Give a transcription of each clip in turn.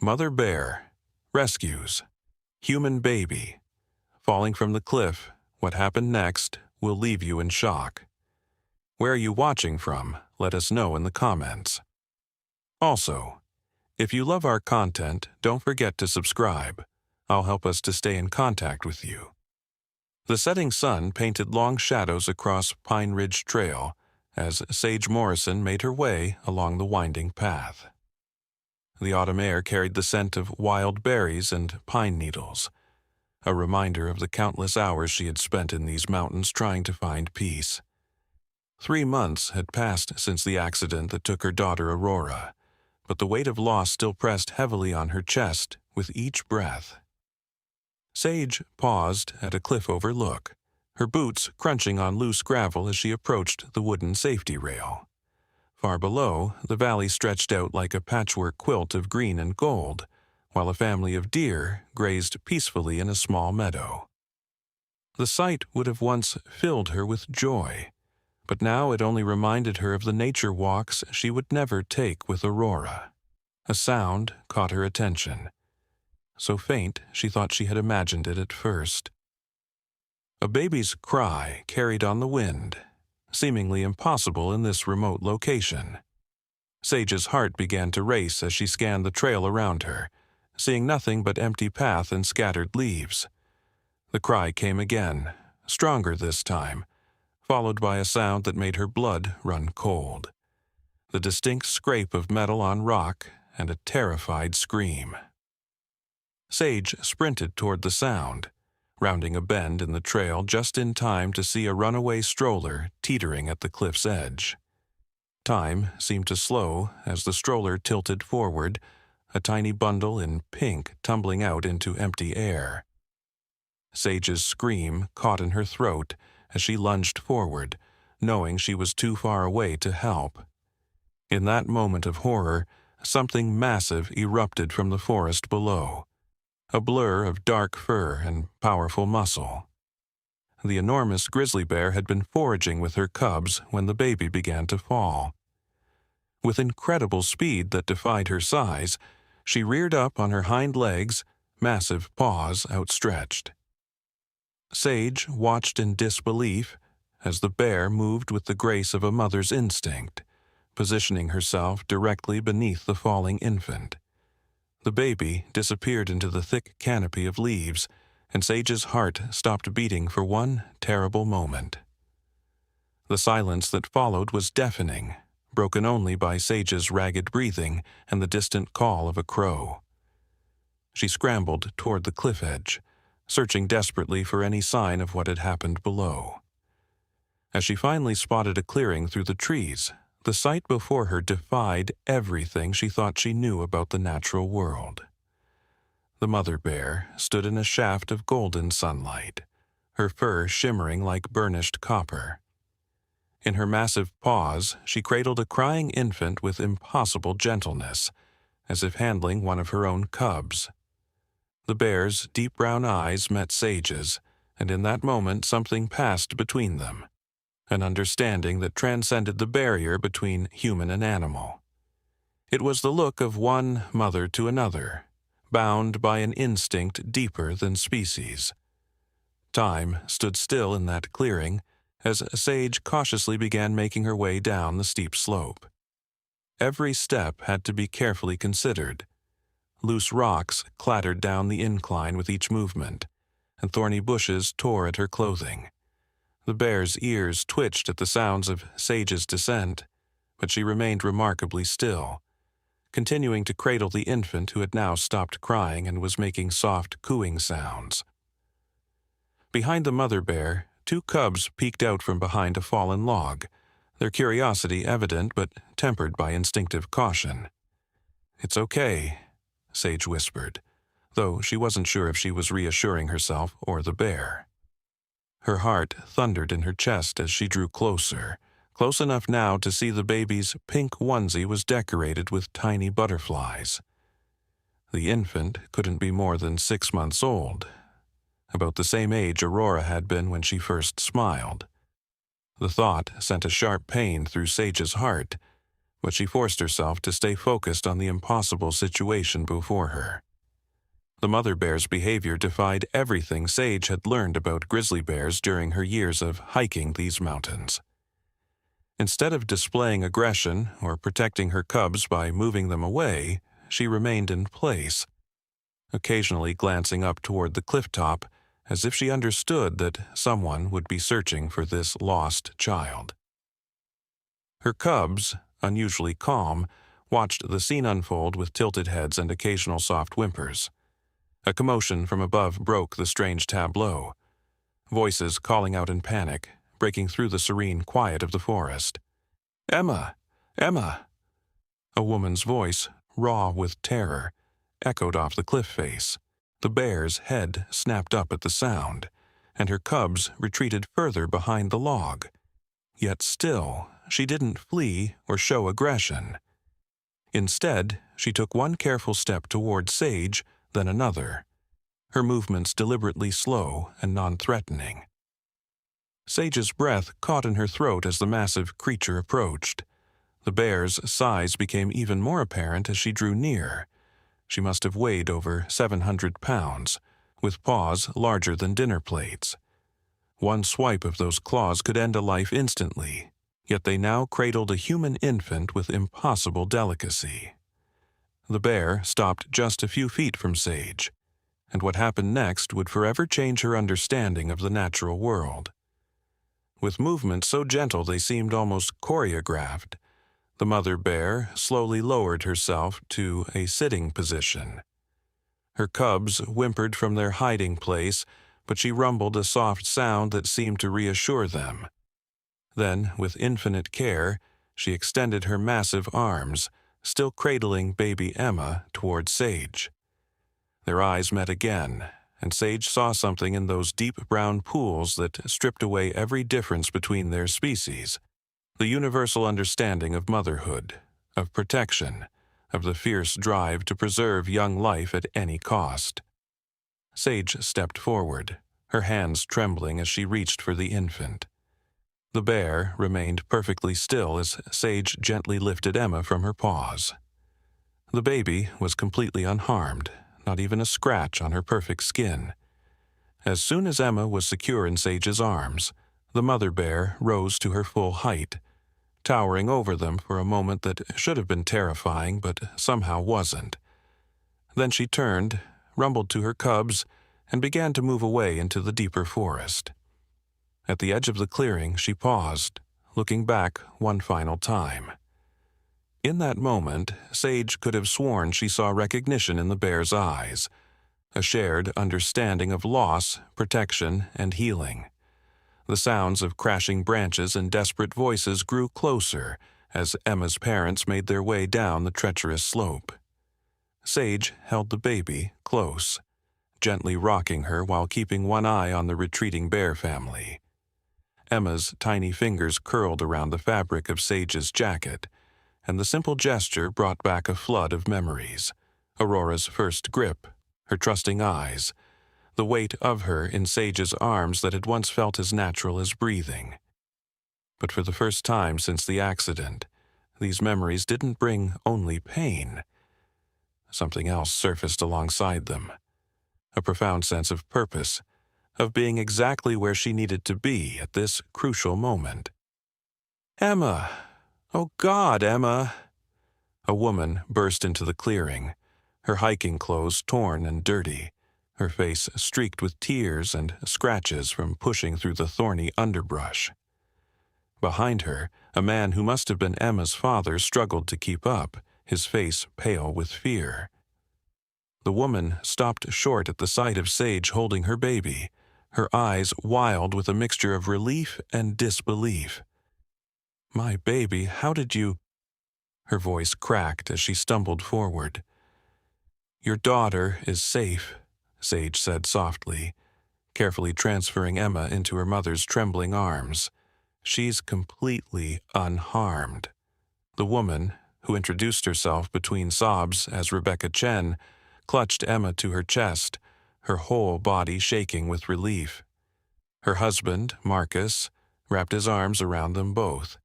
Mother bear. Rescues. Human baby. Falling from the cliff. What happened next will leave you in shock. Where are you watching from? Let us know in the comments. Also, if you love our content, don't forget to subscribe. I'll help us to stay in contact with you. The setting sun painted long shadows across Pine Ridge Trail as Sage Morrison made her way along the winding path. The autumn air carried the scent of wild berries and pine needles, a reminder of the countless hours she had spent in these mountains trying to find peace. 3 months had passed since the accident that took her daughter Aurora, but the weight of loss still pressed heavily on her chest with each breath. Sage paused at a cliff overlook, her boots crunching on loose gravel as she approached the wooden safety rail. Far below, the valley stretched out like a patchwork quilt of green and gold, while a family of deer grazed peacefully in a small meadow. The sight would have once filled her with joy, but now it only reminded her of the nature walks she would never take with Aurora. A sound caught her attention. So faint she thought she had imagined it at first. A baby's cry carried on the wind, seemingly impossible in this remote location. Sage's heart began to race as she scanned the trail around her, seeing nothing but empty path and scattered leaves. The cry came again, stronger this time, followed by a sound that made her blood run cold. The distinct scrape of metal on rock and a terrified scream. Sage sprinted toward the sound, rounding a bend in the trail just in time to see a runaway stroller teetering at the cliff's edge. Time seemed to slow as the stroller tilted forward, a tiny bundle in pink tumbling out into empty air. Sage's scream caught in her throat as she lunged forward, knowing she was too far away to help. In that moment of horror, something massive erupted from the forest below, a blur of dark fur and powerful muscle. The enormous grizzly bear had been foraging with her cubs when the baby began to fall. With incredible speed that defied her size, she reared up on her hind legs, massive paws outstretched. Sage watched in disbelief as the bear moved with the grace of a mother's instinct, positioning herself directly beneath the falling infant. The baby disappeared into the thick canopy of leaves, and Sage's heart stopped beating for one terrible moment. The silence that followed was deafening, broken only by Sage's ragged breathing and the distant call of a crow. She scrambled toward the cliff edge, searching desperately for any sign of what had happened below. As she finally spotted a clearing through the trees, the sight before her defied everything she thought she knew about the natural world. The mother bear stood in a shaft of golden sunlight, her fur shimmering like burnished copper. In her massive paws, she cradled a crying infant with impossible gentleness, as if handling one of her own cubs. The bear's deep brown eyes met Sage's, and in that moment something passed between them, an understanding that transcended the barrier between human and animal. It was the look of one mother to another, bound by an instinct deeper than species. Time stood still in that clearing as Sage cautiously began making her way down the steep slope. Every step had to be carefully considered. Loose rocks clattered down the incline with each movement, and thorny bushes tore at her clothing. The bear's ears twitched at the sounds of Sage's descent, but she remained remarkably still, continuing to cradle the infant who had now stopped crying and was making soft cooing sounds. Behind the mother bear, 2 cubs peeked out from behind a fallen log, their curiosity evident but tempered by instinctive caution. "It's okay," Sage whispered, though she wasn't sure if she was reassuring herself or the bear. Her heart thundered in her chest as she drew closer, close enough now to see the baby's pink onesie was decorated with tiny butterflies. The infant couldn't be more than 6 months old, about the same age Aurora had been when she first smiled. The thought sent a sharp pain through Sage's heart, but she forced herself to stay focused on the impossible situation before her. The mother bear's behavior defied everything Sage had learned about grizzly bears during her years of hiking these mountains. Instead of displaying aggression or protecting her cubs by moving them away, she remained in place, occasionally glancing up toward the cliff top as if she understood that someone would be searching for this lost child. Her cubs, unusually calm, watched the scene unfold with tilted heads and occasional soft whimpers. A commotion from above broke the strange tableau, voices calling out in panic, breaking through the serene quiet of the forest. "Emma! Emma!" A woman's voice, raw with terror, echoed off the cliff face. The bear's head snapped up at the sound, and her cubs retreated further behind the log. Yet still, she didn't flee or show aggression. Instead, she took one careful step toward Sage, then another, her movements deliberately slow and non-threatening. Sage's breath caught in her throat as the massive creature approached. The bear's size became even more apparent as she drew near. She must have weighed over 700 pounds, with paws larger than dinner plates. One swipe of those claws could end a life instantly, yet they now cradled a human infant with impossible delicacy. The bear stopped just a few feet from Sage, and what happened next would forever change her understanding of the natural world. With movements so gentle they seemed almost choreographed, the mother bear slowly lowered herself to a sitting position. Her cubs whimpered from their hiding place, but she rumbled a soft sound that seemed to reassure them. Then, with infinite care, she extended her massive arms, still cradling baby Emma, toward Sage. Their eyes met again, and Sage saw something in those deep brown pools that stripped away every difference between their species. The universal understanding of motherhood, of protection, of the fierce drive to preserve young life at any cost. Sage stepped forward, her hands trembling as she reached for the infant. The bear remained perfectly still as Sage gently lifted Emma from her paws. The baby was completely unharmed, not even a scratch on her perfect skin. As soon as Emma was secure in Sage's arms, the mother bear rose to her full height, towering over them for a moment that should have been terrifying but somehow wasn't. Then she turned, rumbled to her cubs, and began to move away into the deeper forest. At the edge of the clearing, she paused, looking back one final time. In that moment, Sage could have sworn she saw recognition in the bear's eyes, a shared understanding of loss, protection, and healing. The sounds of crashing branches and desperate voices grew closer as Emma's parents made their way down the treacherous slope. Sage held the baby close, gently rocking her while keeping one eye on the retreating bear family. Emma's tiny fingers curled around the fabric of Sage's jacket, and the simple gesture brought back a flood of memories. Aurora's first grip, her trusting eyes, the weight of her in Sage's arms that had once felt as natural as breathing. But for the first time since the accident, these memories didn't bring only pain. Something else surfaced alongside them, a profound sense of purpose, of being exactly where she needed to be at this crucial moment. "Emma! Oh God, Emma!" A woman burst into the clearing, her hiking clothes torn and dirty, her face streaked with tears and scratches from pushing through the thorny underbrush. Behind her, a man who must have been Emma's father struggled to keep up, his face pale with fear. The woman stopped short at the sight of Sage holding her baby, her eyes wild with a mixture of relief and disbelief. "My baby, how did you—" Her voice cracked as she stumbled forward. "Your daughter is safe," Sage said softly, carefully transferring Emma into her mother's trembling arms. "She's completely unharmed." The woman, who introduced herself between sobs as Rebecca Chen, clutched Emma to her chest, her whole body shaking with relief. Her husband, Marcus, wrapped his arms around them both,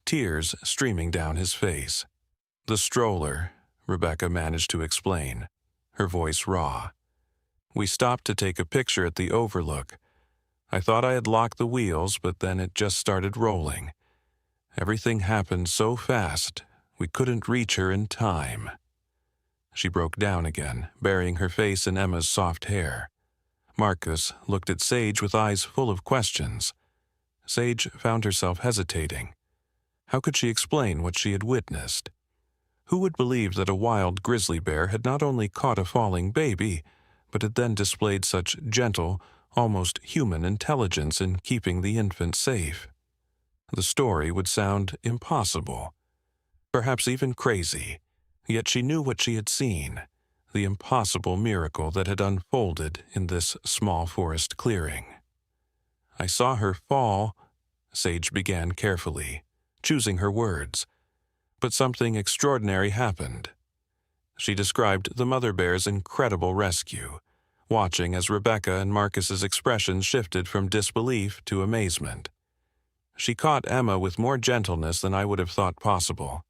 tears streaming down his face. "The stroller," Rebecca managed to explain, her voice raw. "We stopped to take a picture at the overlook. I thought I had locked the wheels, but then it just started rolling. Everything happened so fast, we couldn't reach her in time." She broke down again, burying her face in Emma's soft hair. Marcus looked at Sage with eyes full of questions. Sage found herself hesitating. How could she explain what she had witnessed? Who would believe that a wild grizzly bear had not only caught a falling baby, but had then displayed such gentle, almost human intelligence in keeping the infant safe? The story would sound impossible, perhaps even crazy, yet she knew what she had seen, the impossible miracle that had unfolded in this small forest clearing. "I saw her fall," Sage began carefully, choosing her words. But something extraordinary happened. She described the mother bear's incredible rescue, watching as Rebecca and Marcus's expressions shifted from disbelief to amazement. "She caught Emma with more gentleness than I would have thought possible.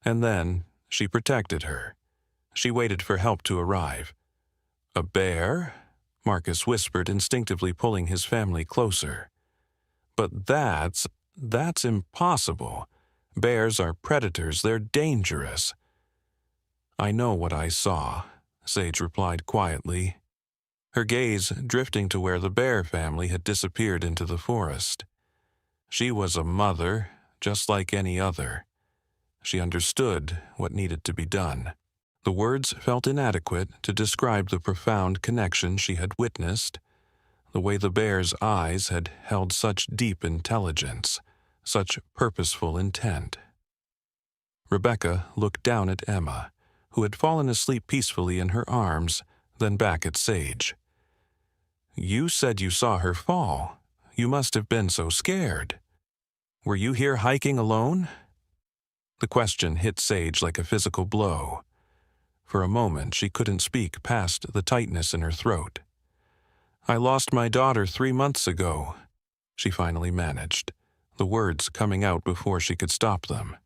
And then she protected her. She waited for help to arrive." "A bear?" Marcus whispered, instinctively pulling his family closer. "But that's impossible. Bears are predators. They're dangerous." "I know what I saw," Sage replied quietly, her gaze drifting to where the bear family had disappeared into the forest. She was a mother, just like any other. She understood what needed to be done. The words felt inadequate to describe the profound connection she had witnessed, the way the bear's eyes had held such deep intelligence, such purposeful intent. Rebecca looked down at Emma, who had fallen asleep peacefully in her arms, then back at Sage. "You said you saw her fall. You must have been so scared. Were you here hiking alone?" The question hit Sage like a physical blow. For a moment, she couldn't speak past the tightness in her throat. "I lost my daughter 3 months ago," she finally managed, the words coming out before she could stop them.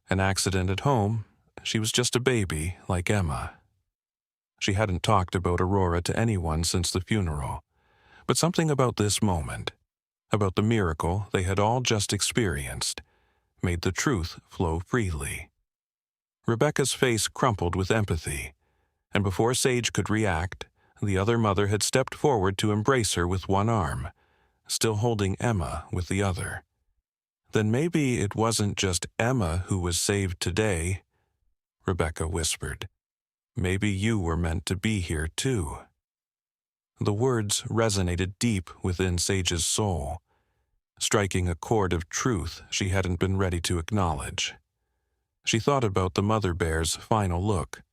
"An accident at home. She was just a baby, like Emma." She hadn't talked about Aurora to anyone since the funeral, but something about this moment, about the miracle they had all just experienced, made the truth flow freely. Rebecca's face crumpled with empathy, and before Sage could react, the other mother had stepped forward to embrace her with one arm, still holding Emma with the other. "Then maybe it wasn't just Emma who was saved today," Rebecca whispered. "Maybe you were meant to be here too." The words resonated deep within Sage's soul, striking a chord of truth she hadn't been ready to acknowledge. She thought about the mother bear's final look,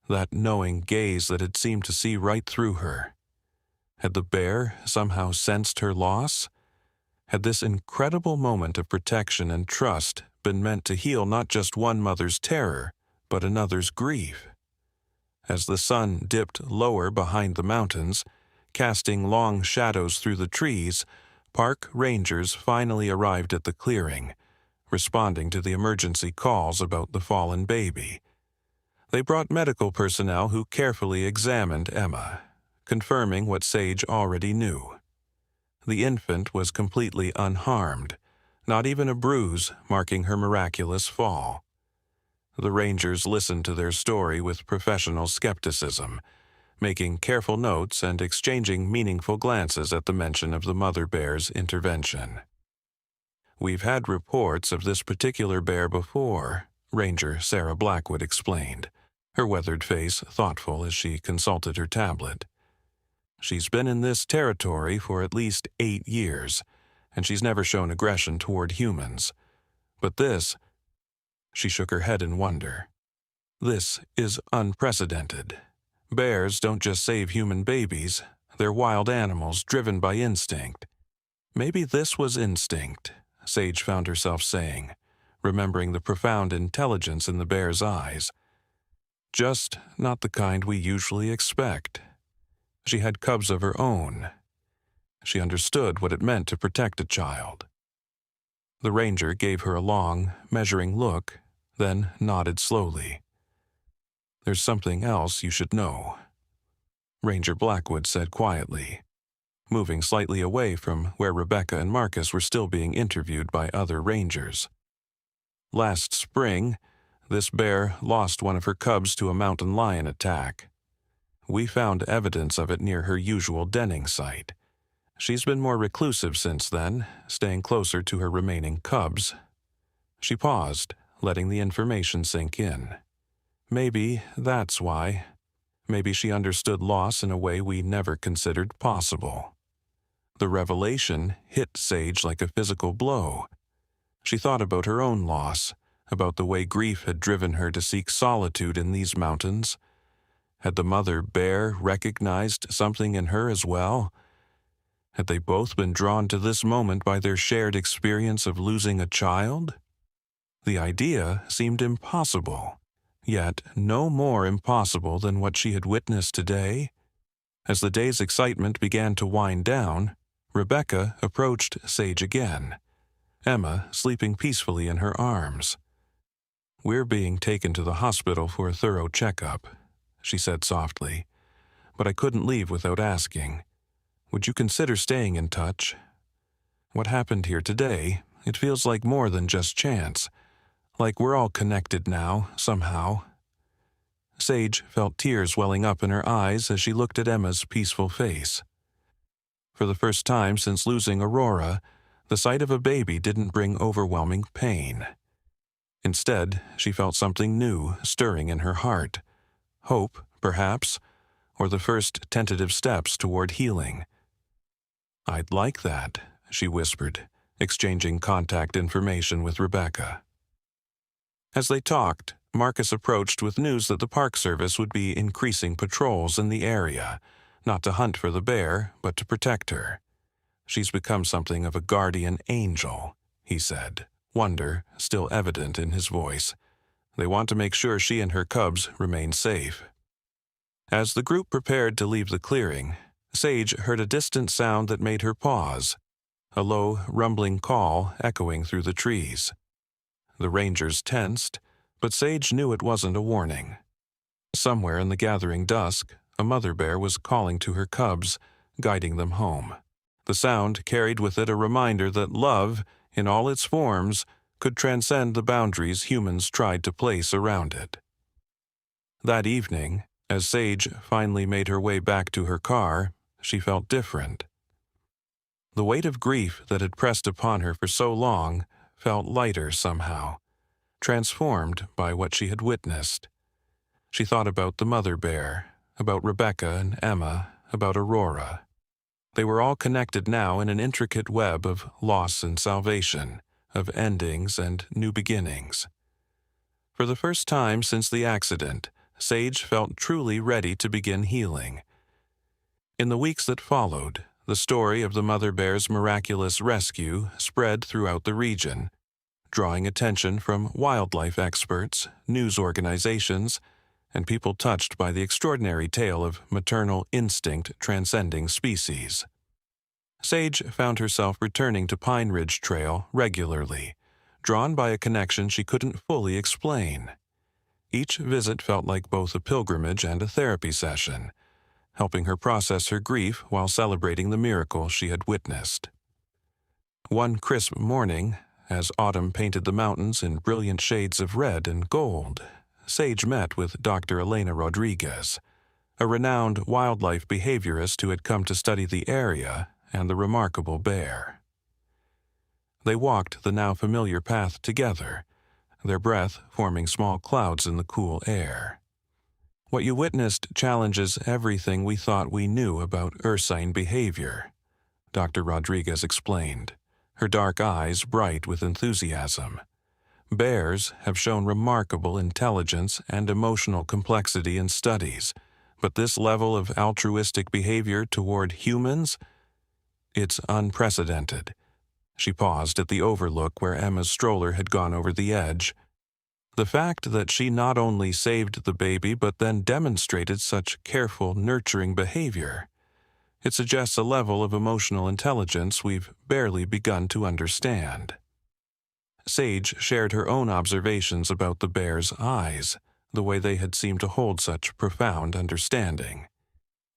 that knowing gaze that had seemed to see right through her. Had the bear somehow sensed her loss? Had this incredible moment of protection and trust been meant to heal not just one mother's terror, but another's grief? As the sun dipped lower behind the mountains, casting long shadows through the trees, park rangers finally arrived at the clearing, responding to the emergency calls about the fallen baby. They brought medical personnel who carefully examined Emma, confirming what Sage already knew. The infant was completely unharmed, not even a bruise marking her miraculous fall. The rangers listened to their story with professional skepticism, making careful notes and exchanging meaningful glances at the mention of the mother bear's intervention. "We've had reports of this particular bear before," Ranger Sarah Blackwood explained, her weathered face thoughtful as she consulted her tablet. "She's been in this territory for at least 8 years, and she's never shown aggression toward humans. But this," she shook her head in wonder, "this is unprecedented. Bears don't just save human babies, they're wild animals driven by instinct." Maybe this was instinct, Sage found herself saying, remembering the profound intelligence in the bear's eyes. Just not the kind we usually expect. She had cubs of her own. She understood what it meant to protect a child. The ranger gave her a long, measuring look, then nodded slowly. "There's something else you should know," Ranger Blackwood said quietly, moving slightly away from where Rebecca and Marcus were still being interviewed by other rangers. "Last spring, this bear lost one of her cubs to a mountain lion attack. We found evidence of it near her usual denning site. She's been more reclusive since then, staying closer to her remaining cubs." She paused, letting the information sink in. Maybe that's why. Maybe she understood loss in a way we never considered possible. The revelation hit Sage like a physical blow. She thought about her own loss, about the way grief had driven her to seek solitude in these mountains. Had the mother bear recognized something in her as well? Had they both been drawn to this moment by their shared experience of losing a child? The idea seemed impossible, yet no more impossible than what she had witnessed today. As the day's excitement began to wind down, Rebecca approached Sage again, Emma sleeping peacefully in her arms. "We're being taken to the hospital for a thorough checkup," she said softly, "but I couldn't leave without asking. Would you consider staying in touch? What happened here today, it feels like more than just chance, like we're all connected now, somehow." Sage felt tears welling up in her eyes as she looked at Emma's peaceful face. For the first time since losing Aurora, the sight of a baby didn't bring overwhelming pain. Instead, she felt something new stirring in her heart. Hope, perhaps, or the first tentative steps toward healing. "I'd like that," she whispered, exchanging contact information with Rebecca. As they talked, Marcus approached with news that the Park Service would be increasing patrols in the area, not to hunt for the bear, but to protect her. "She's become something of a guardian angel," he said, wonder still evident in his voice. "They want to make sure she and her cubs remain safe." As the group prepared to leave the clearing, Sage heard a distant sound that made her pause, a low, rumbling call echoing through the trees. The rangers tensed, but Sage knew it wasn't a warning. Somewhere in the gathering dusk, a mother bear was calling to her cubs, guiding them home. The sound carried with it a reminder that love, in all its forms, could transcend the boundaries humans tried to place around it. That evening, as Sage finally made her way back to her car, she felt different. The weight of grief that had pressed upon her for so long felt lighter somehow, transformed by what she had witnessed. She thought about the mother bear, about Rebecca and Emma, about Aurora. They were all connected now in an intricate web of loss and salvation, of endings and new beginnings. For the first time since the accident, Sage felt truly ready to begin healing. In the weeks that followed, the story of the mother bear's miraculous rescue spread throughout the region, drawing attention from wildlife experts, news organizations, and people touched by the extraordinary tale of maternal instinct transcending species. Sage found herself returning to Pine Ridge Trail regularly, drawn by a connection she couldn't fully explain. Each visit felt like both a pilgrimage and a therapy session, helping her process her grief while celebrating the miracle she had witnessed. One crisp morning, as autumn painted the mountains in brilliant shades of red and gold, Sage met with Dr. Elena Rodriguez, a renowned wildlife behaviorist who had come to study the area and the remarkable bear. They walked the now familiar path together, their breath forming small clouds in the cool air. "What you witnessed challenges everything we thought we knew about ursine behavior," Dr. Rodriguez explained, her dark eyes bright with enthusiasm. "Bears have shown remarkable intelligence and emotional complexity in studies, but this level of altruistic behavior toward humans, it's unprecedented." She paused at the overlook where Emma's stroller had gone over the edge. The fact that she not only saved the baby but then demonstrated such careful, nurturing behavior, it suggests a level of emotional intelligence we've barely begun to understand. Sage shared her own observations about the bear's eyes, the way they had seemed to hold such profound understanding.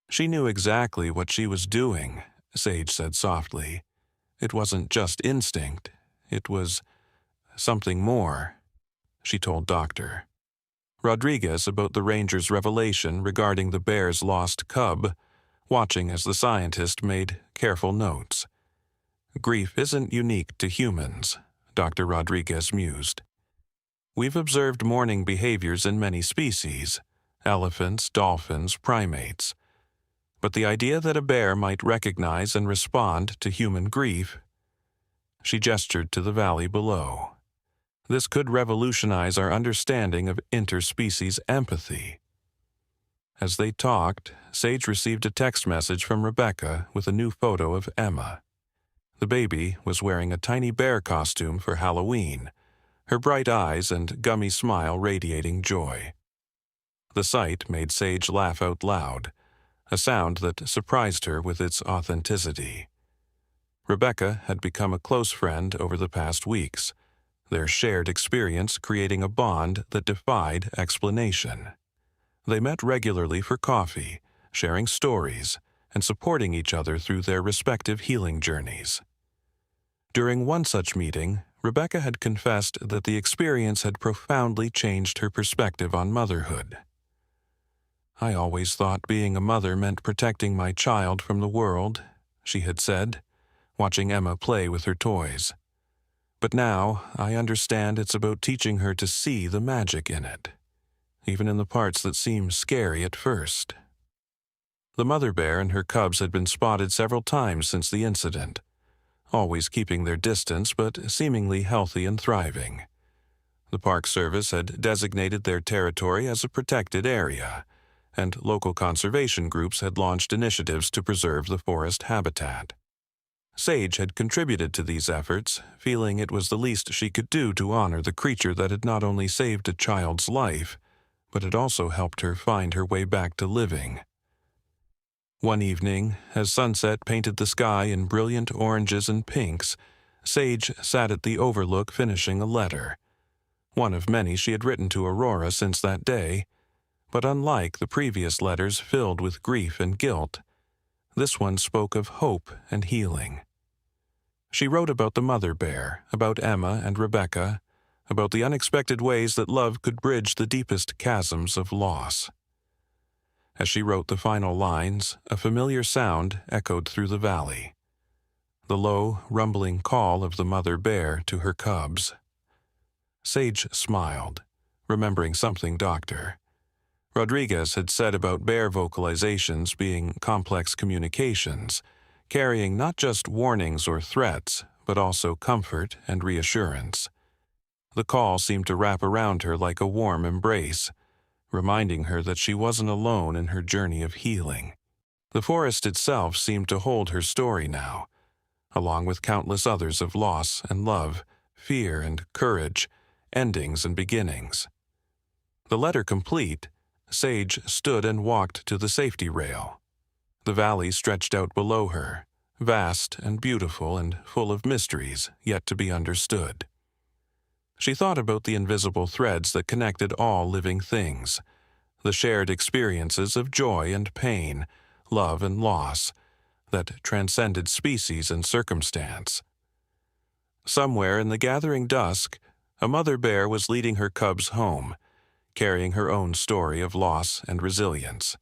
She knew exactly what she was doing, Sage said softly. It wasn't just instinct. It was something more, she told Doctor Rodriguez about the ranger's revelation regarding the bear's lost cub, watching as the scientist made careful notes. Grief isn't unique to humans, Dr. Rodriguez mused. We've observed mourning behaviors in many species, elephants, dolphins, primates. But the idea that a bear might recognize and respond to human grief. She gestured to the valley below. This could revolutionize our understanding of interspecies empathy. As they talked, Sage received a text message from Rebecca with a new photo of Emma. The baby was wearing a tiny bear costume for Halloween, her bright eyes and gummy smile radiating joy. The sight made Sage laugh out loud, a sound that surprised her with its authenticity. Rebecca had become a close friend over the past weeks, their shared experience creating a bond that defied explanation. They met regularly for coffee, sharing stories, and supporting each other through their respective healing journeys. During one such meeting, Rebecca had confessed that the experience had profoundly changed her perspective on motherhood. "I always thought being a mother meant protecting my child from the world," she had said, watching Emma play with her toys. "But now I understand it's about teaching her to see the magic in it, even in the parts that seem scary at first." The mother bear and her cubs had been spotted several times since the incident, always keeping their distance but seemingly healthy and thriving. The Park Service had designated their territory as a protected area, and local conservation groups had launched initiatives to preserve the forest habitat. Sage had contributed to these efforts, feeling it was the least she could do to honor the creature that had not only saved a child's life, but had also helped her find her way back to living. One evening, as sunset painted the sky in brilliant oranges and pinks, Sage sat at the overlook finishing a letter, one of many she had written to Aurora since that day, but unlike the previous letters filled with grief and guilt, this one spoke of hope and healing. She wrote about the mother bear, about Emma and Rebecca, about the unexpected ways that love could bridge the deepest chasms of loss. As she wrote the final lines, a familiar sound echoed through the valley, the low, rumbling call of the mother bear to her cubs. Sage smiled, remembering something Dr. Rodriguez had said about bear vocalizations being complex communications, carrying not just warnings or threats, but also comfort and reassurance. The call seemed to wrap around her like a warm embrace, reminding her that she wasn't alone in her journey of healing. The forest itself seemed to hold her story now, along with countless others of loss and love, fear and courage, endings and beginnings. The letter complete, Sage stood and walked to the safety rail. The valley stretched out below her, vast and beautiful and full of mysteries yet to be understood. She thought about the invisible threads that connected all living things, the shared experiences of joy and pain, love and loss, that transcended species and circumstance. Somewhere in the gathering dusk, a mother bear was leading her cubs home, carrying her own story of loss and resilience.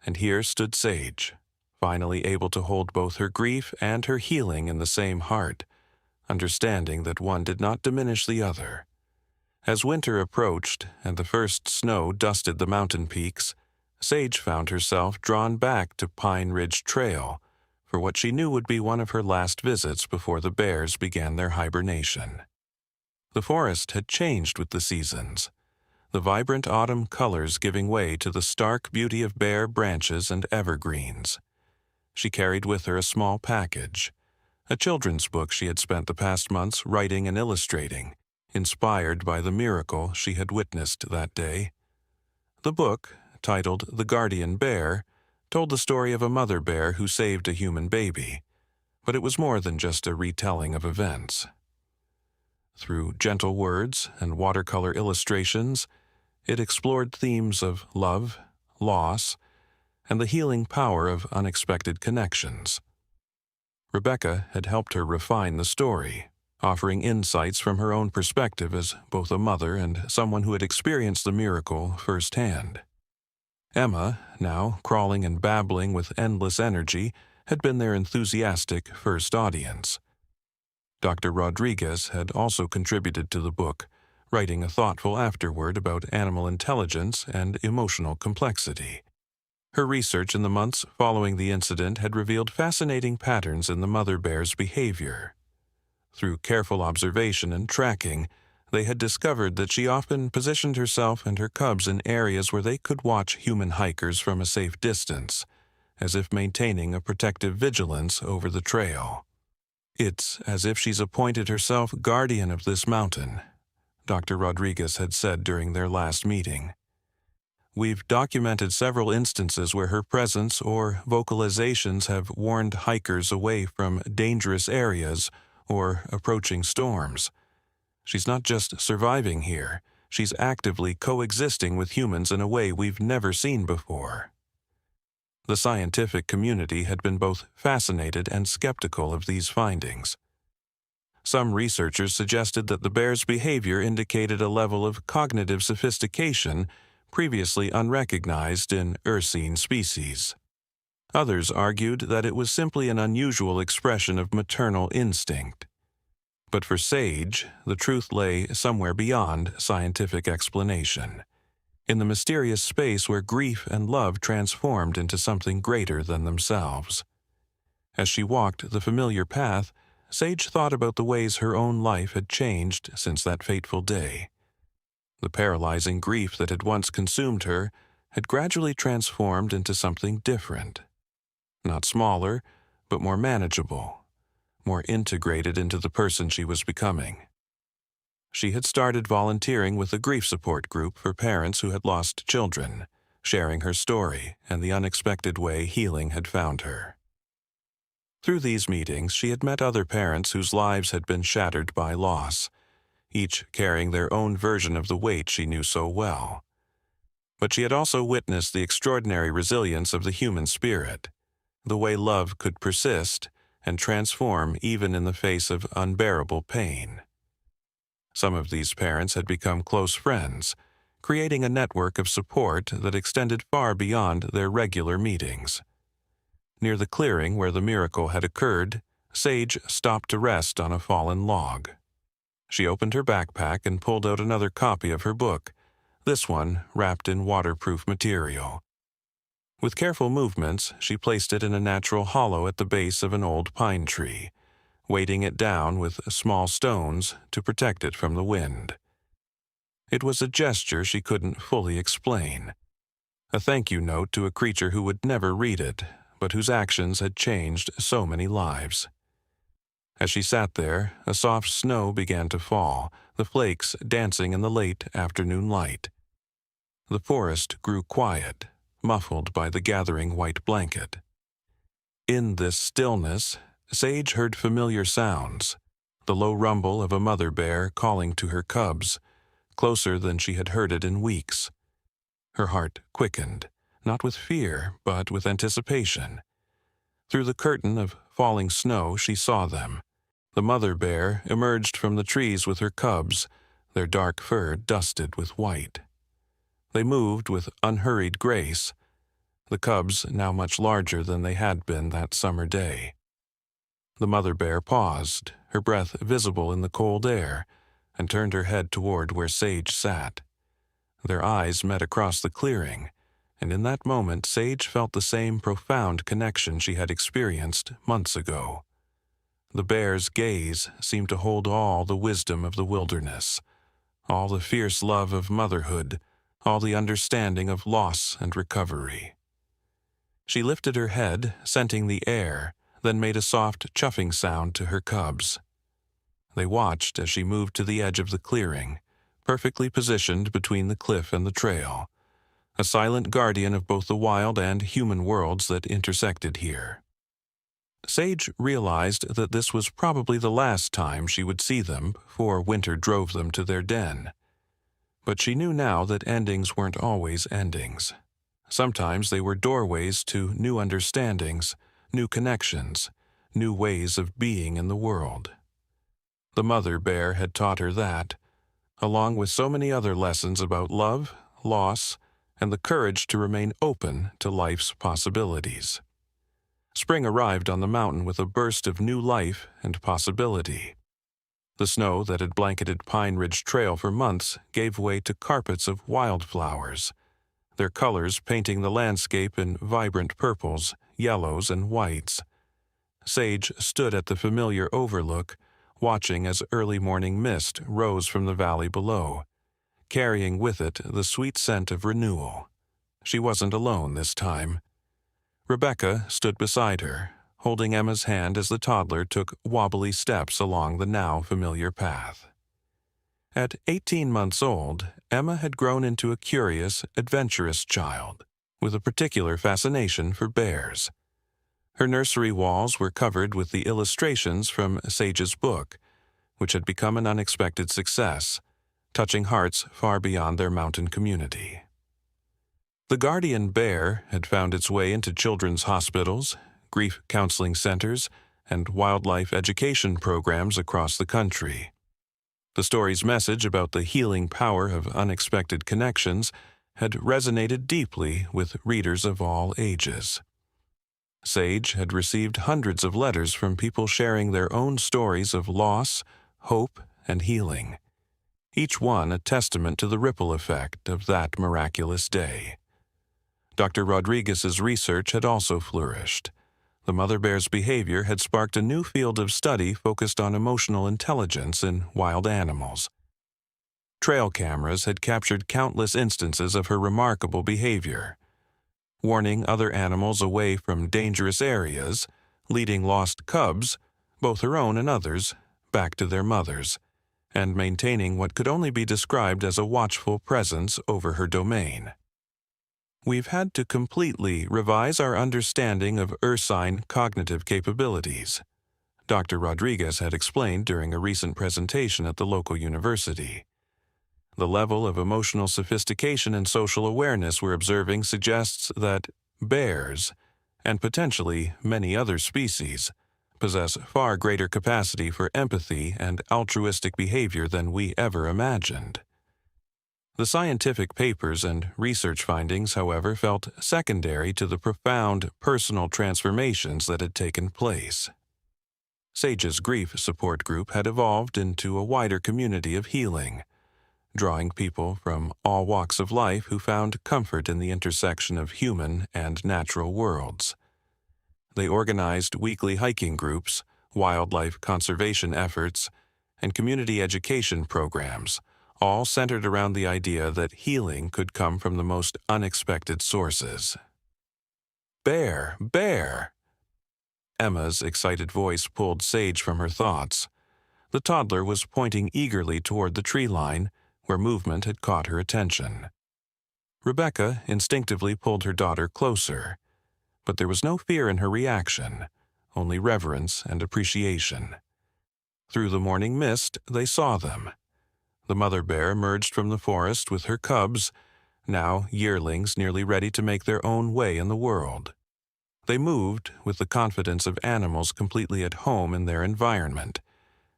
And here stood Sage, finally able to hold both her grief and her healing in the same heart, understanding that one did not diminish the other. As winter approached and the first snow dusted the mountain peaks, Sage found herself drawn back to Pine Ridge Trail for what she knew would be one of her last visits before the bears began their hibernation. The forest had changed with the seasons, the vibrant autumn colors giving way to the stark beauty of bare branches and evergreens. She carried with her a small package, a children's book she had spent the past months writing and illustrating, inspired by the miracle she had witnessed that day. The book, titled The Guardian Bear, told the story of a mother bear who saved a human baby, but it was more than just a retelling of events. Through gentle words and watercolor illustrations, it explored themes of love, loss, and the healing power of unexpected connections. Rebecca had helped her refine the story, offering insights from her own perspective as both a mother and someone who had experienced the miracle firsthand. Emma, now crawling and babbling with endless energy, had been their enthusiastic first audience. Dr. Rodriguez had also contributed to the book, writing a thoughtful afterword about animal intelligence and emotional complexity. Her research in the months following the incident had revealed fascinating patterns in the mother bear's behavior. Through careful observation and tracking, they had discovered that she often positioned herself and her cubs in areas where they could watch human hikers from a safe distance, as if maintaining a protective vigilance over the trail. "It's as if she's appointed herself guardian of this mountain," Dr. Rodriguez had said during their last meeting. "We've documented several instances where her presence or vocalizations have warned hikers away from dangerous areas or approaching storms. She's not just surviving here, she's actively coexisting with humans in a way we've never seen before." The scientific community had been both fascinated and skeptical of these findings. Some researchers suggested that the bear's behavior indicated a level of cognitive sophistication previously unrecognized in Ursine species. Others argued that it was simply an unusual expression of maternal instinct. But for Sage, the truth lay somewhere beyond scientific explanation, in the mysterious space where grief and love transformed into something greater than themselves. As she walked the familiar path, Sage thought about the ways her own life had changed since that fateful day. The paralyzing grief that had once consumed her had gradually transformed into something different. Not smaller, but more manageable, more integrated into the person she was becoming. She had started volunteering with a grief support group for parents who had lost children, sharing her story and the unexpected way healing had found her. Through these meetings, she had met other parents whose lives had been shattered by loss, each carrying their own version of the weight she knew so well. But she had also witnessed the extraordinary resilience of the human spirit, the way love could persist and transform even in the face of unbearable pain. Some of these parents had become close friends, creating a network of support that extended far beyond their regular meetings. Near the clearing where the miracle had occurred, Sage stopped to rest on a fallen log. She opened her backpack and pulled out another copy of her book, this one wrapped in waterproof material. With careful movements, she placed it in a natural hollow at the base of an old pine tree, weighting it down with small stones to protect it from the wind. It was a gesture she couldn't fully explain, a thank you note to a creature who would never read it, but whose actions had changed so many lives. As she sat there, a soft snow began to fall, the flakes dancing in the late afternoon light. The forest grew quiet, muffled by the gathering white blanket. In this stillness, Sage heard familiar sounds, the low rumble of a mother bear calling to her cubs, closer than she had heard it in weeks. Her heart quickened, not with fear, but with anticipation. Through the curtain of falling snow, she saw them. The mother bear emerged from the trees with her cubs, their dark fur dusted with white. They moved with unhurried grace, the cubs now much larger than they had been that summer day. The mother bear paused, her breath visible in the cold air, and turned her head toward where Sage sat. Their eyes met across the clearing, and in that moment Sage felt the same profound connection she had experienced months ago. The bear's gaze seemed to hold all the wisdom of the wilderness, all the fierce love of motherhood, all the understanding of loss and recovery. She lifted her head, scenting the air, then made a soft chuffing sound to her cubs. They watched as she moved to the edge of the clearing, perfectly positioned between the cliff and the trail, a silent guardian of both the wild and human worlds that intersected here. Sage realized that this was probably the last time she would see them before winter drove them to their den. But she knew now that endings weren't always endings. Sometimes they were doorways to new understandings, new connections, new ways of being in the world. The mother bear had taught her that, along with so many other lessons about love, loss, and the courage to remain open to life's possibilities. Spring arrived on the mountain with a burst of new life and possibility. The snow that had blanketed Pine Ridge Trail for months gave way to carpets of wildflowers, their colors painting the landscape in vibrant purples, yellows, and whites. Sage stood at the familiar overlook, watching as early morning mist rose from the valley below, carrying with it the sweet scent of renewal. She wasn't alone this time. Rebecca stood beside her, holding Emma's hand as the toddler took wobbly steps along the now familiar path. At 18 months old, Emma had grown into a curious, adventurous child, with a particular fascination for bears. Her nursery walls were covered with the illustrations from Sage's book, which had become an unexpected success, touching hearts far beyond their mountain community. The guardian bear had found its way into children's hospitals, grief counseling centers, and wildlife education programs across the country. The story's message about the healing power of unexpected connections had resonated deeply with readers of all ages. Sage had received hundreds of letters from people sharing their own stories of loss, hope, and healing, each one a testament to the ripple effect of that miraculous day. Dr. Rodriguez's research had also flourished. The mother bear's behavior had sparked a new field of study focused on emotional intelligence in wild animals. Trail cameras had captured countless instances of her remarkable behavior, warning other animals away from dangerous areas, leading lost cubs, both her own and others, back to their mothers, and maintaining what could only be described as a watchful presence over her domain. We've had to completely revise our understanding of ursine cognitive capabilities, Dr. Rodriguez had explained during a recent presentation at the local university. The level of emotional sophistication and social awareness we're observing suggests that bears, and potentially many other species, possess far greater capacity for empathy and altruistic behavior than we ever imagined. The scientific papers and research findings, however, felt secondary to the profound personal transformations that had taken place. Sage's grief support group had evolved into a wider community of healing, drawing people from all walks of life who found comfort in the intersection of human and natural worlds. They organized weekly hiking groups, wildlife conservation efforts, and community education programs, all centered around the idea that healing could come from the most unexpected sources. "Bear! Bear!" Emma's excited voice pulled Sage from her thoughts. The toddler was pointing eagerly toward the tree line, where movement had caught her attention. Rebecca instinctively pulled her daughter closer, but there was no fear in her reaction, only reverence and appreciation. Through the morning mist, they saw them. The mother bear emerged from the forest with her cubs, now yearlings nearly ready to make their own way in the world. They moved with the confidence of animals completely at home in their environment,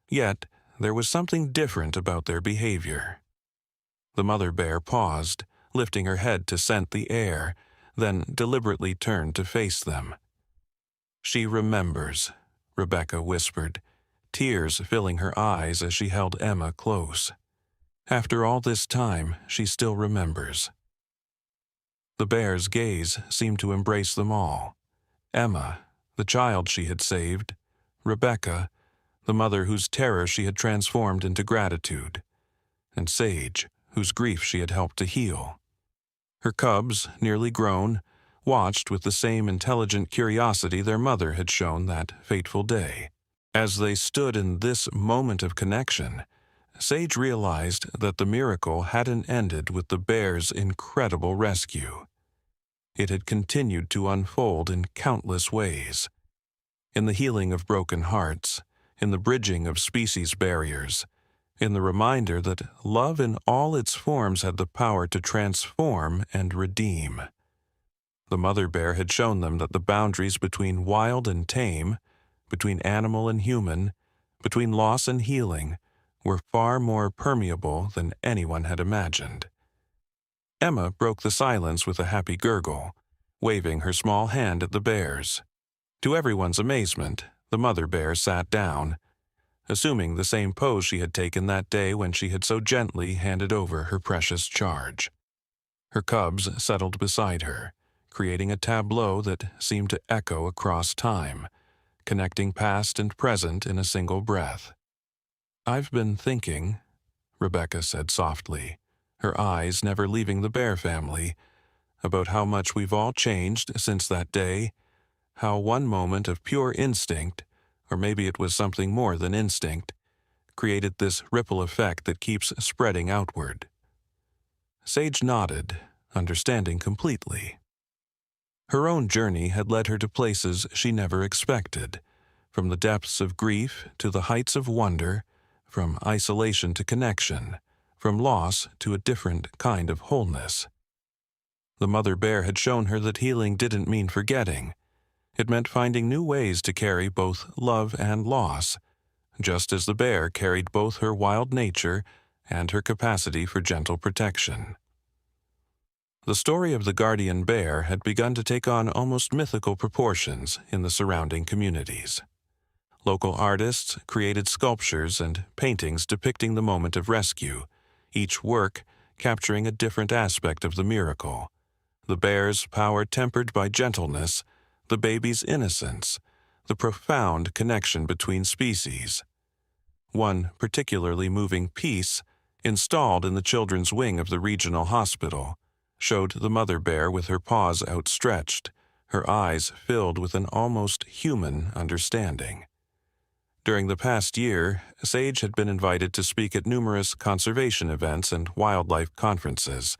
yet there was something different about their behavior. The mother bear paused, lifting her head to scent the air, then deliberately turned to face them. "She remembers," Rebecca whispered, tears filling her eyes as she held Emma close. After all this time, she still remembers. The bear's gaze seemed to embrace them all. Emma, the child she had saved; Rebecca, the mother whose terror she had transformed into gratitude; and Sage, whose grief she had helped to heal. Her cubs, nearly grown, watched with the same intelligent curiosity their mother had shown that fateful day. As they stood in this moment of connection, Sage realized that the miracle hadn't ended with the bear's incredible rescue. It had continued to unfold in countless ways. in the healing of broken hearts, in the bridging of species barriers, in the reminder that love in all its forms had the power to transform and redeem. The mother bear had shown them that the boundaries between wild and tame, between animal and human, between loss and healing, were far more permeable than anyone had imagined. Emma broke the silence with a happy gurgle, waving her small hand at the bears. To everyone's amazement, the mother bear sat down, assuming the same pose she had taken that day when she had so gently handed over her precious charge. Her cubs settled beside her, creating a tableau that seemed to echo across time, connecting past and present in a single breath. "I've been thinking," Rebecca said softly, her eyes never leaving the bear family, "about how much we've all changed since that day, how one moment of pure instinct, or maybe it was something more than instinct, created this ripple effect that keeps spreading outward." Sage nodded, understanding completely. Her own journey had led her to places she never expected, from the depths of grief to the heights of wonder, from isolation to connection, from loss to a different kind of wholeness. The mother bear had shown her that healing didn't mean forgetting. It meant finding new ways to carry both love and loss, just as the bear carried both her wild nature and her capacity for gentle protection. The story of the guardian bear had begun to take on almost mythical proportions in the surrounding communities. Local artists created sculptures and paintings depicting the moment of rescue, each work capturing a different aspect of the miracle: the bear's power tempered by gentleness, the baby's innocence, the profound connection between species. One particularly moving piece, installed in the children's wing of the regional hospital, showed the mother bear with her paws outstretched, her eyes filled with an almost human understanding. During the past year, Sage had been invited to speak at numerous conservation events and wildlife conferences,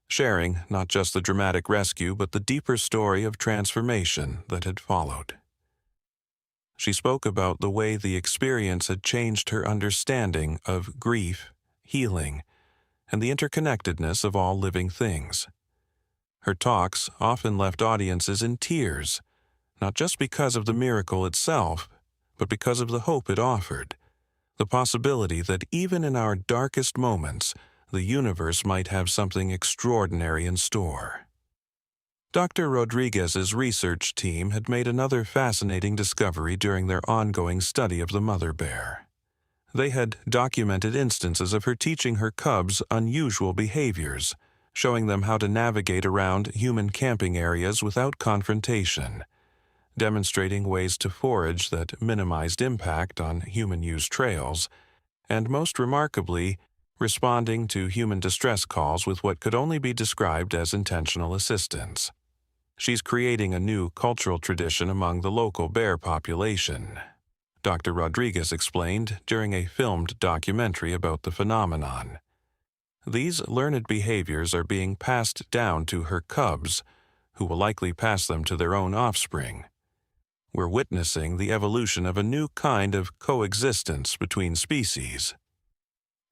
sharing not just the dramatic rescue but the deeper story of transformation that had followed. She spoke about the way the experience had changed her understanding of grief, healing, and the interconnectedness of all living things. Her talks often left audiences in tears, not just because of the miracle itself, but because of the hope it offered, the possibility that even in our darkest moments, the universe might have something extraordinary in store. Dr. Rodriguez's research team had made another fascinating discovery during their ongoing study of the mother bear. They had documented instances of her teaching her cubs unusual behaviors, showing them how to navigate around human camping areas without confrontation, demonstrating ways to forage that minimized impact on human-used trails, and most remarkably, responding to human distress calls with what could only be described as intentional assistance. "She's creating a new cultural tradition among the local bear population," Dr. Rodriguez explained during a filmed documentary about the phenomenon. "These learned behaviors are being passed down to her cubs, who will likely pass them to their own offspring. We're witnessing the evolution of a new kind of coexistence between species."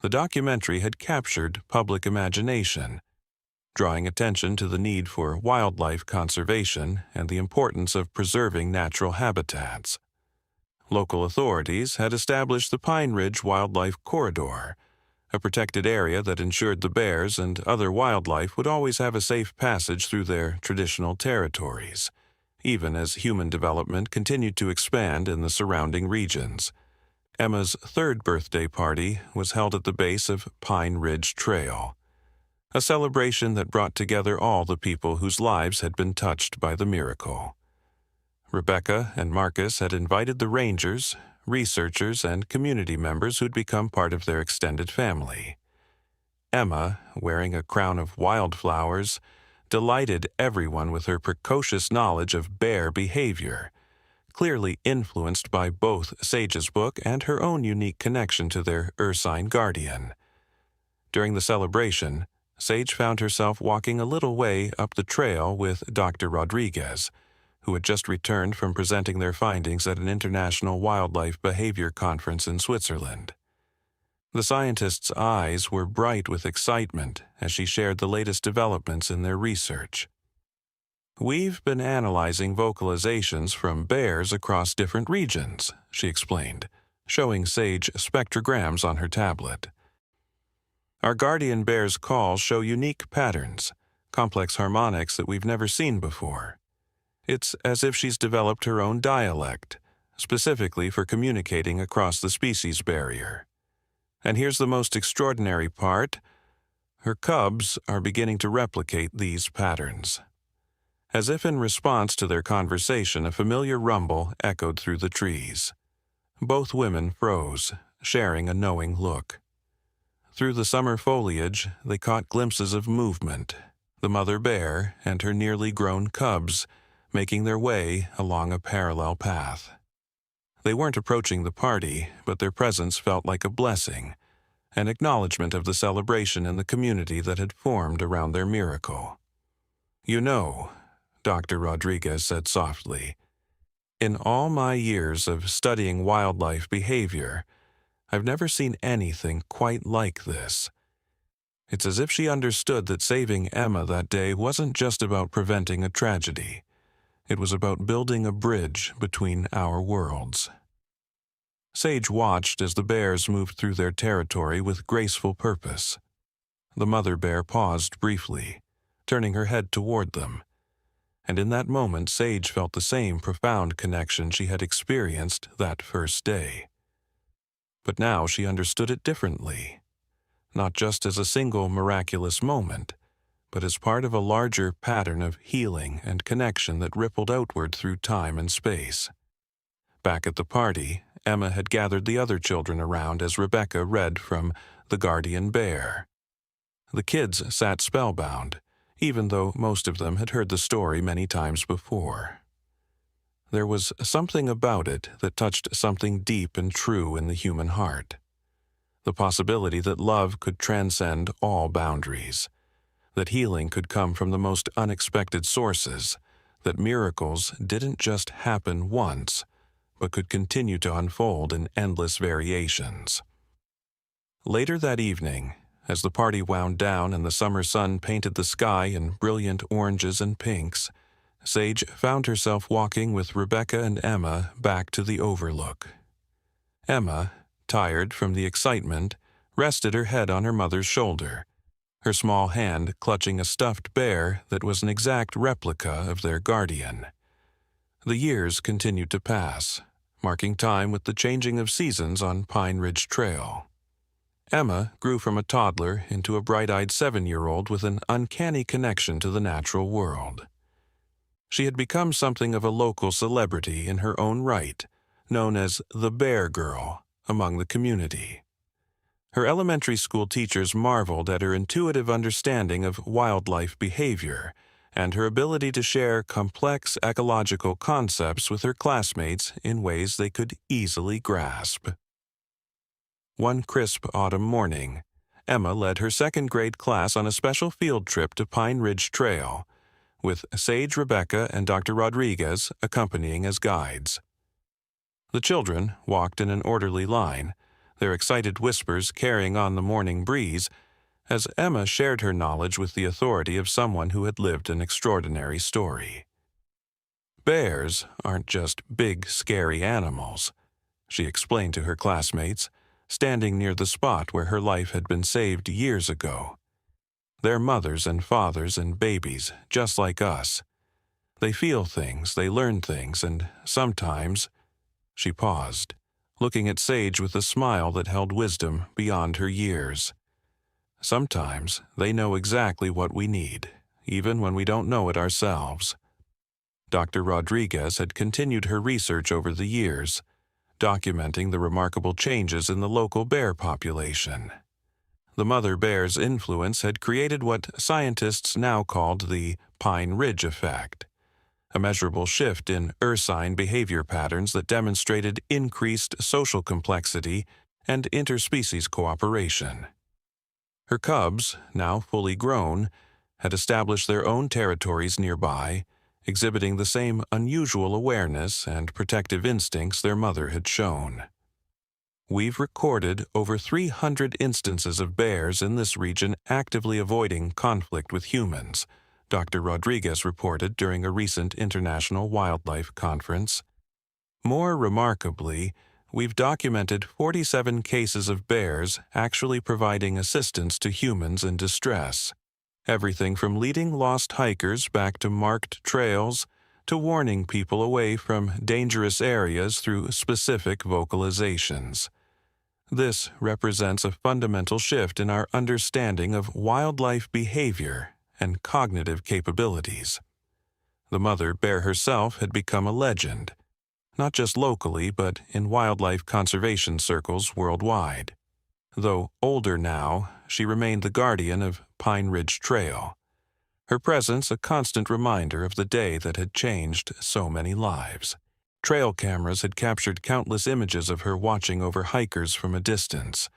The documentary had captured public imagination, drawing attention to the need for wildlife conservation and the importance of preserving natural habitats. Local authorities had established the Pine Ridge Wildlife Corridor, a protected area that ensured the bears and other wildlife would always have a safe passage through their traditional territories, even as human development continued to expand in the surrounding regions. Emma's third birthday party was held at the base of Pine Ridge Trail, a celebration that brought together all the people whose lives had been touched by the miracle. Rebecca and Marcus had invited the rangers, researchers, and community members who'd become part of their extended family. Emma, wearing a crown of wildflowers, delighted everyone with her precocious knowledge of bear behavior, clearly influenced by both Sage's book and her own unique connection to their ursine guardian. During the celebration, Sage found herself walking a little way up the trail with Dr. Rodriguez, who had just returned from presenting their findings at an international wildlife behavior conference in Switzerland. The scientist's eyes were bright with excitement as she shared the latest developments in their research. "We've been analyzing vocalizations from bears across different regions," she explained, showing Sage spectrograms on her tablet. "Our guardian bear's calls show unique patterns, complex harmonics that we've never seen before. It's as if she's developed her own dialect, specifically for communicating across the species barrier. And here's the most extraordinary part. Her cubs are beginning to replicate these patterns." As if in response to their conversation, a familiar rumble echoed through the trees. Both women froze, sharing a knowing look. Through the summer foliage, they caught glimpses of movement, the mother bear and her nearly grown cubs making their way along a parallel path. They weren't approaching the party, but their presence felt like a blessing, an acknowledgement of the celebration in the community that had formed around their miracle. "You know," Dr. Rodriguez said softly, "in all my years of studying wildlife behavior, I've never seen anything quite like this." It's as if she understood that saving Emma that day wasn't just about preventing a tragedy. It was about building a bridge between our worlds. Sage watched as the bears moved through their territory with graceful purpose. The mother bear paused briefly, turning her head toward them. And in that moment, Sage felt the same profound connection she had experienced that first day. But now she understood it differently, not just as a single miraculous moment, but as part of a larger pattern of healing and connection that rippled outward through time and space. Back at the party, Emma had gathered the other children around as Rebecca read from The Guardian Bear. The kids sat spellbound, even though most of them had heard the story many times before. There was something about it that touched something deep and true in the human heart. The possibility that love could transcend all boundaries, that healing could come from the most unexpected sources, that miracles didn't just happen once, but could continue to unfold in endless variations. Later that evening, as the party wound down and the summer sun painted the sky in brilliant oranges and pinks, Sage found herself walking with Rebecca and Emma back to the overlook. Emma, tired from the excitement, rested her head on her mother's shoulder, her small hand clutching a stuffed bear that was an exact replica of their guardian. The years continued to pass, marking time with the changing of seasons on Pine Ridge Trail. Emma grew from a toddler into a bright-eyed 7-year-old with an uncanny connection to the natural world. She had become something of a local celebrity in her own right, known as the Bear Girl among the community. Her elementary school teachers marveled at her intuitive understanding of wildlife behavior and her ability to share complex ecological concepts with her classmates in ways they could easily grasp. One crisp autumn morning, Emma led her second-grade class on a special field trip to Pine Ridge Trail, with Sage, Rebecca, and Dr. Rodriguez accompanying as guides. The children walked in an orderly line, their excited whispers carrying on the morning breeze, as Emma shared her knowledge with the authority of someone who had lived an extraordinary story. "Bears aren't just big, scary animals," she explained to her classmates, standing near the spot where her life had been saved years ago. "They're mothers and fathers and babies, just like us. They feel things, they learn things, and sometimes—" She paused, looking at Sage with a smile that held wisdom beyond her years. "Sometimes they know exactly what we need, even when we don't know it ourselves." Dr. Rodriguez had continued her research over the years, documenting the remarkable changes in the local bear population. The mother bear's influence had created what scientists now called the Pine Ridge effect, a measurable shift in ursine behavior patterns that demonstrated increased social complexity and interspecies cooperation. Her cubs, now fully grown, had established their own territories nearby, exhibiting the same unusual awareness and protective instincts their mother had shown. We've recorded over 300 instances of bears in this region actively avoiding conflict with humans, Dr. Rodriguez reported during a recent international wildlife conference. More remarkably, we've documented 47 cases of bears actually providing assistance to humans in distress. Everything from leading lost hikers back to marked trails to warning people away from dangerous areas through specific vocalizations. This represents a fundamental shift in our understanding of wildlife behavior and cognitive capabilities. The mother bear herself had become a legend, not just locally but in wildlife conservation circles worldwide. Though older now, she remained the guardian of Pine Ridge Trail, her presence a constant reminder of the day that had changed so many lives. Trail cameras had captured countless images of her watching over hikers from a distance,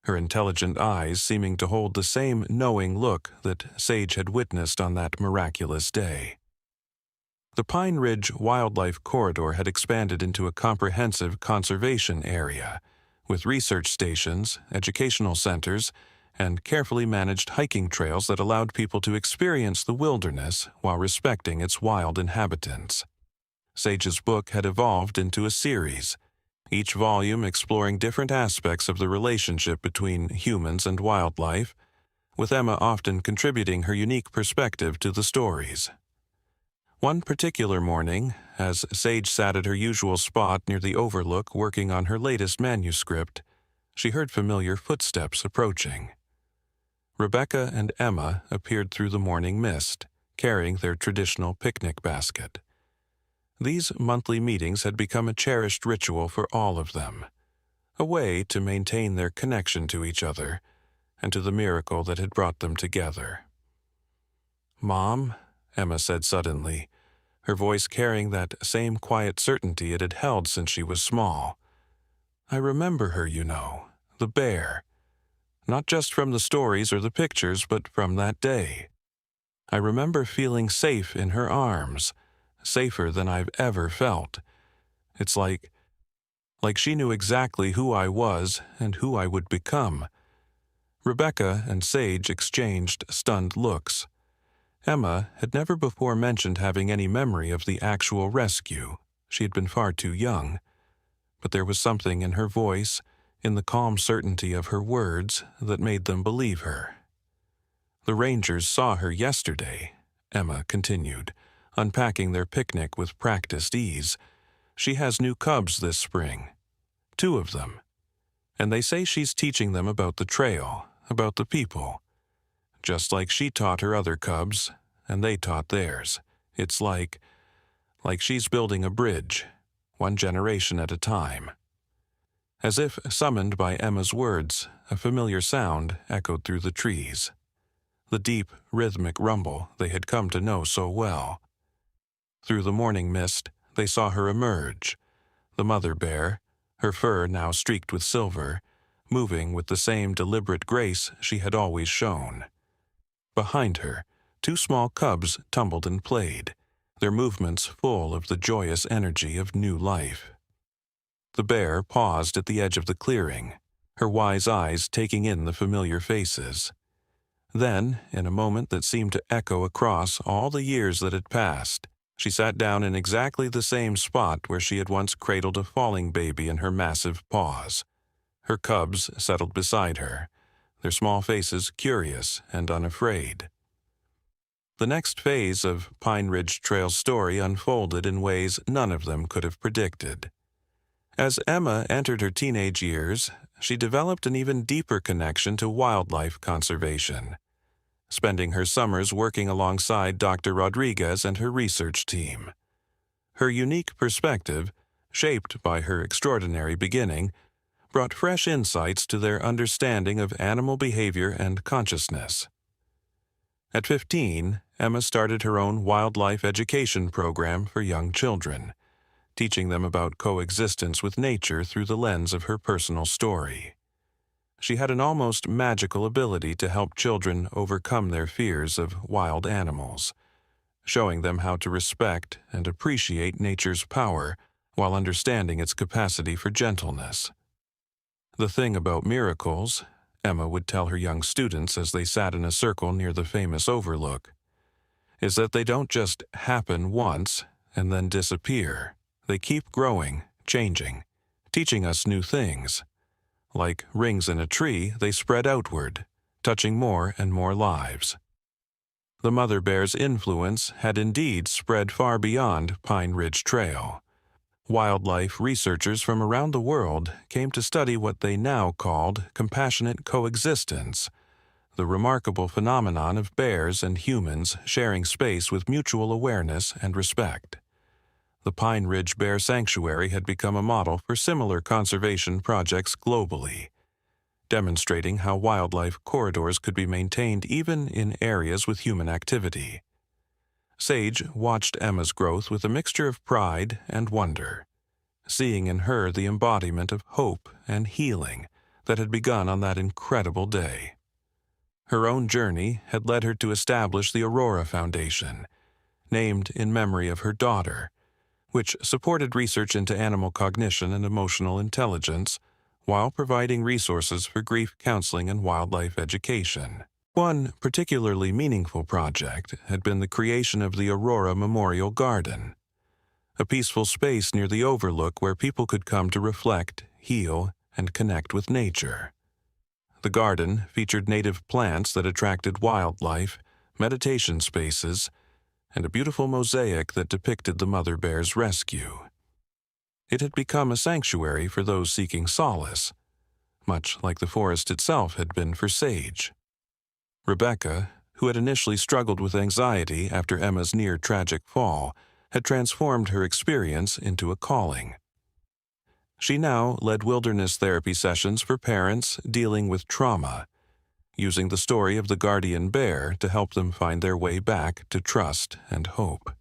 her intelligent eyes seeming to hold the same knowing look that Sage had witnessed on that miraculous day. The Pine Ridge Wildlife Corridor had expanded into a comprehensive conservation area, with research stations, educational centers, and carefully managed hiking trails that allowed people to experience the wilderness while respecting its wild inhabitants. Sage's book had evolved into a series, each volume exploring different aspects of the relationship between humans and wildlife, with Emma often contributing her unique perspective to the stories. One particular morning, as Sage sat at her usual spot near the overlook working on her latest manuscript, she heard familiar footsteps approaching. Rebecca and Emma appeared through the morning mist, carrying their traditional picnic basket. These monthly meetings had become a cherished ritual for all of them, a way to maintain their connection to each other and to the miracle that had brought them together. "Mom," Emma said suddenly, her voice carrying that same quiet certainty it had held since she was small. "I remember her, you know, the bear. Not just from the stories or the pictures, but from that day. I remember feeling safe in her arms, safer than I've ever felt. It's like she knew exactly who I was and who I would become." Rebecca and Sage exchanged stunned looks. Emma had never before mentioned having any memory of the actual rescue. She had been far too young. But there was something in her voice, in the calm certainty of her words, that made them believe her. "The rangers saw her yesterday," Emma continued, unpacking their picnic with practiced ease. "She has new cubs this spring, 2 of them. And they say she's teaching them about the trail, about the people. Just like she taught her other cubs, and they taught theirs. It's like she's building a bridge, one generation at a time." As if summoned by Emma's words, a familiar sound echoed through the trees. The deep, rhythmic rumble they had come to know so well. Through the morning mist, they saw her emerge, the mother bear, her fur now streaked with silver, moving with the same deliberate grace she had always shown. Behind her, 2 small cubs tumbled and played, their movements full of the joyous energy of new life. The bear paused at the edge of the clearing, her wise eyes taking in the familiar faces. Then, in a moment that seemed to echo across all the years that had passed, she sat down in exactly the same spot where she had once cradled a falling baby in her massive paws. Her cubs settled beside her, their small faces curious and unafraid. The next phase of Pine Ridge Trail's story unfolded in ways none of them could have predicted. As Emma entered her teenage years, she developed an even deeper connection to wildlife conservation, spending her summers working alongside Dr. Rodriguez and her research team. Her unique perspective, shaped by her extraordinary beginning, brought fresh insights to their understanding of animal behavior and consciousness. At 15, Emma started her own wildlife education program for young children, teaching them about coexistence with nature through the lens of her personal story. She had an almost magical ability to help children overcome their fears of wild animals. showing them how to respect and appreciate nature's power while understanding its capacity for gentleness. "The thing about miracles," Emma would tell her young students as they sat in a circle near the famous overlook, "is that they don't just happen once and then disappear. They keep growing, changing, teaching us new things. Like rings in a tree, they spread outward, touching more and more lives." The mother bear's influence had indeed spread far beyond Pine Ridge Trail. Wildlife researchers from around the world came to study what they now called compassionate coexistence, the remarkable phenomenon of bears and humans sharing space with mutual awareness and respect. The Pine Ridge Bear Sanctuary had become a model for similar conservation projects globally, demonstrating how wildlife corridors could be maintained even in areas with human activity. Sage watched Emma's growth with a mixture of pride and wonder, seeing in her the embodiment of hope and healing that had begun on that incredible day. Her own journey had led her to establish the Aurora Foundation, named in memory of her daughter, which supported research into animal cognition and emotional intelligence while providing resources for grief counseling and wildlife education. One particularly meaningful project had been the creation of the Aurora Memorial Garden, a peaceful space near the overlook where people could come to reflect, heal, and connect with nature. The garden featured native plants that attracted wildlife, meditation spaces, and a beautiful mosaic that depicted the mother bear's rescue. It had become a sanctuary for those seeking solace, much like the forest itself had been for Sage. Rebecca, who had initially struggled with anxiety after Emma's near-tragic fall, had transformed her experience into a calling. She now led wilderness therapy sessions for parents dealing with trauma, using the story of the guardian bear to help them find their way back to trust and hope.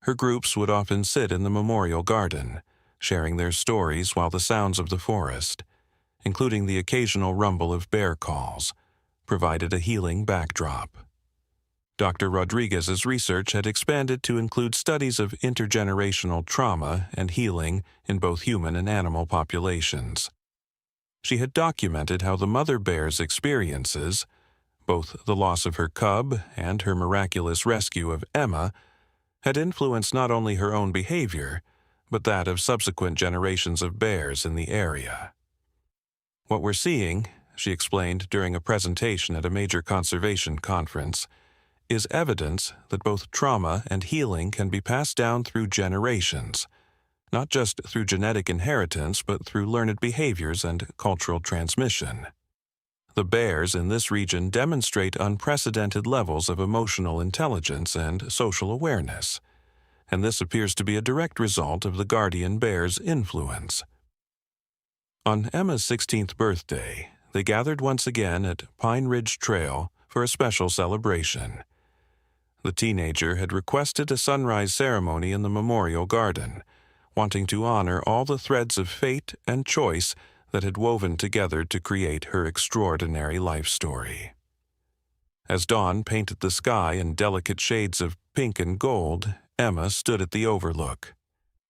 Her groups would often sit in the memorial garden, sharing their stories while the sounds of the forest, including the occasional rumble of bear calls, provided a healing backdrop. Dr. Rodriguez's research had expanded to include studies of intergenerational trauma and healing in both human and animal populations. She had documented how the mother bear's experiences, both the loss of her cub and her miraculous rescue of Emma, had influenced not only her own behavior, but that of subsequent generations of bears in the area. "What we're seeing," she explained during a presentation at a major conservation conference, "is evidence that both trauma and healing can be passed down through generations, not just through genetic inheritance, but through learned behaviors and cultural transmission. The bears in this region demonstrate unprecedented levels of emotional intelligence and social awareness, and this appears to be a direct result of the guardian bear's influence." On Emma's 16th birthday, they gathered once again at Pine Ridge Trail for a special celebration. The teenager had requested a sunrise ceremony in the memorial garden, wanting to honor all the threads of fate and choice that had woven together to create her extraordinary life story. As dawn painted the sky in delicate shades of pink and gold, Emma stood at the overlook,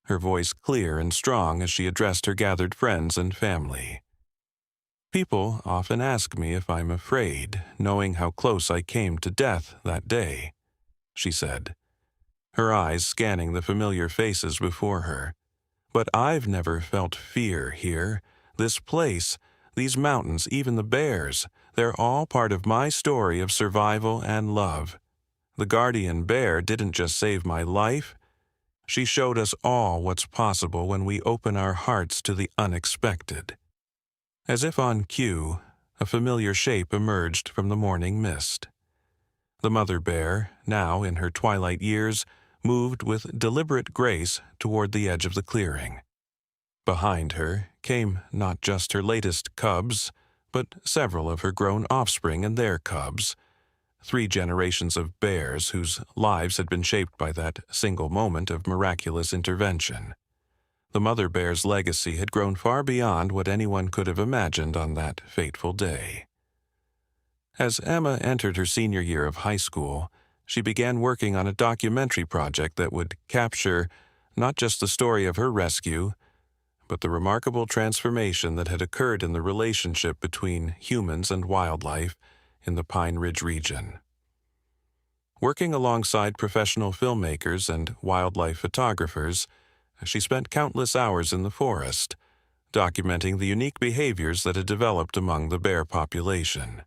her voice clear and strong as she addressed her gathered friends and family. "People often ask me if I'm afraid, knowing how close I came to death that day," she said, her eyes scanning the familiar faces before her. "But I've never felt fear here. This place, these mountains, even the bears, they're all part of my story of survival and love. The guardian bear didn't just save my life. She showed us all what's possible when we open our hearts to the unexpected." As if on cue, a familiar shape emerged from the morning mist. The mother bear, now in her twilight years, moved with deliberate grace toward the edge of the clearing. Behind her came not just her latest cubs, but several of her grown offspring and their cubs, 3 generations of bears whose lives had been shaped by that single moment of miraculous intervention. The mother bear's legacy had grown far beyond what anyone could have imagined on that fateful day. As Emma entered her senior year of high school, she began working on a documentary project that would capture not just the story of her rescue, but the remarkable transformation that had occurred in the relationship between humans and wildlife in the Pine Ridge region. Working alongside professional filmmakers and wildlife photographers, she spent countless hours in the forest, documenting the unique behaviors that had developed among the bear population.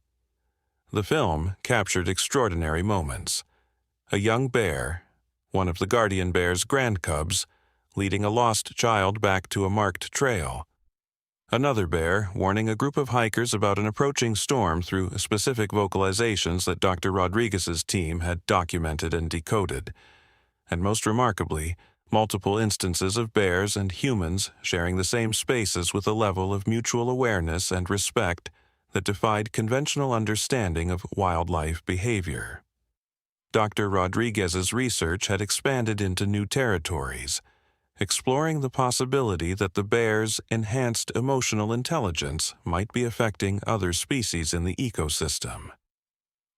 The film captured extraordinary moments. A young bear, one of the guardian bear's grand cubs, leading a lost child back to a marked trail. Another bear warning a group of hikers about an approaching storm through specific vocalizations that Dr. Rodriguez's team had documented and decoded. And most remarkably, multiple instances of bears and humans sharing the same spaces with a level of mutual awareness and respect that defied conventional understanding of wildlife behavior. Dr. Rodriguez's research had expanded into new territories, exploring the possibility that the bear's enhanced emotional intelligence might be affecting other species in the ecosystem.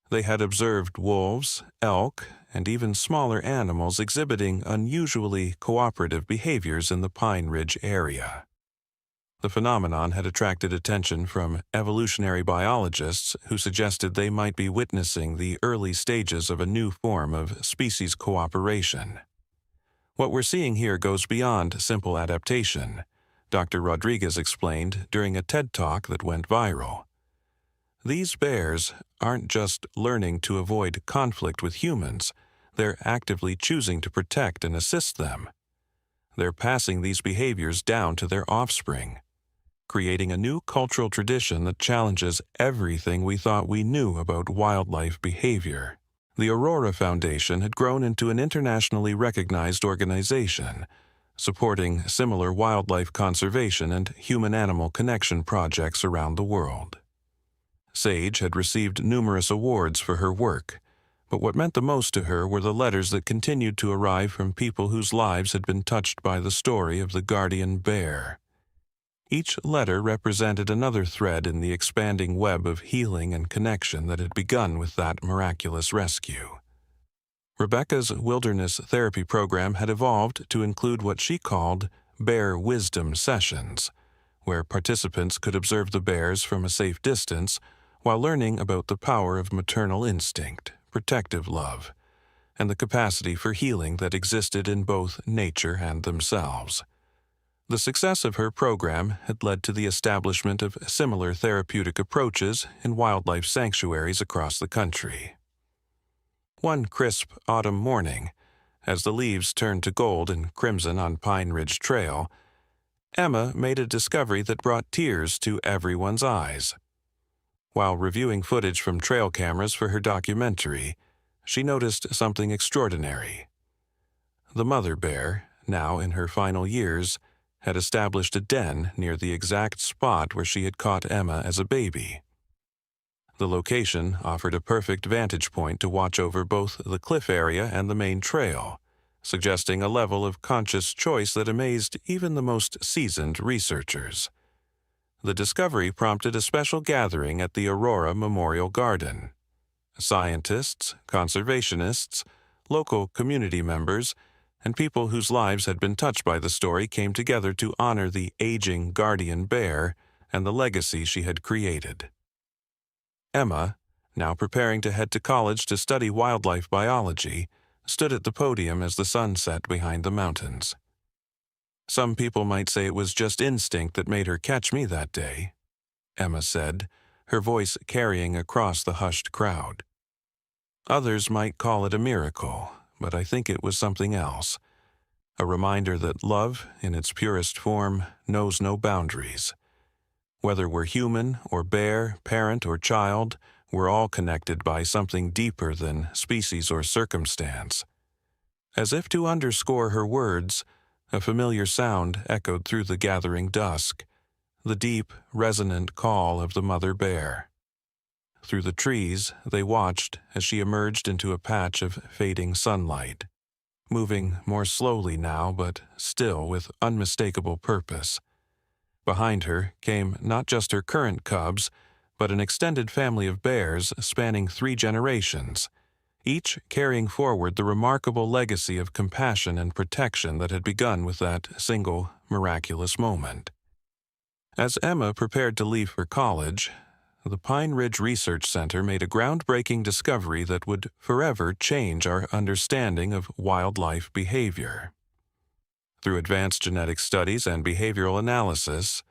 They had observed wolves, elk, and even smaller animals exhibiting unusually cooperative behaviors in the Pine Ridge area. The phenomenon had attracted attention from evolutionary biologists who suggested they might be witnessing the early stages of a new form of species cooperation. What we're seeing here goes beyond simple adaptation, Dr. Rodriguez explained during a TED Talk that went viral. These bears aren't just learning to avoid conflict with humans, they're actively choosing to protect and assist them. They're passing these behaviors down to their offspring, creating a new cultural tradition that challenges everything we thought we knew about wildlife behavior. The Aurora Foundation had grown into an internationally recognized organization, supporting similar wildlife conservation and human-animal connection projects around the world. Sage had received numerous awards for her work, but what meant the most to her were the letters that continued to arrive from people whose lives had been touched by the story of the guardian bear. Each letter represented another thread in the expanding web of healing and connection that had begun with that miraculous rescue. Rebecca's wilderness therapy program had evolved to include what she called bear wisdom sessions, where participants could observe the bears from a safe distance while learning about the power of maternal instinct, protective love, and the capacity for healing that existed in both nature and themselves. The success of her program had led to the establishment of similar therapeutic approaches in wildlife sanctuaries across the country. One crisp autumn morning, as the leaves turned to gold and crimson on Pine Ridge Trail, Emma made a discovery that brought tears to everyone's eyes. While reviewing footage from trail cameras for her documentary, she noticed something extraordinary. The mother bear, now in her final years, had established a den near the exact spot where she had caught Emma as a baby. The location offered a perfect vantage point to watch over both the cliff area and the main trail, suggesting a level of conscious choice that amazed even the most seasoned researchers. The discovery prompted a special gathering at the Aurora Memorial Garden. Scientists, conservationists, local community members, and people whose lives had been touched by the story came together to honor the aging guardian bear and the legacy she had created. Emma, now preparing to head to college to study wildlife biology, stood at the podium as the sun set behind the mountains. "Some people might say it was just instinct that made her catch me that day," Emma said, her voice carrying across the hushed crowd. "Others might call it a miracle, but I think it was something else. A reminder that love, in its purest form, knows no boundaries. Whether we're human or bear, parent or child, we're all connected by something deeper than species or circumstance." As if to underscore her words, a familiar sound echoed through the gathering dusk, the deep, resonant call of the mother bear. Through the trees, they watched as she emerged into a patch of fading sunlight, moving more slowly now, but still with unmistakable purpose. Behind her came not just her current cubs, but an extended family of bears spanning 3 generations, each carrying forward the remarkable legacy of compassion and protection that had begun with that single miraculous moment. As Emma prepared to leave for college, the Pine Ridge Research Center made a groundbreaking discovery that would forever change our understanding of wildlife behavior. Through advanced genetic studies and behavioral analysis,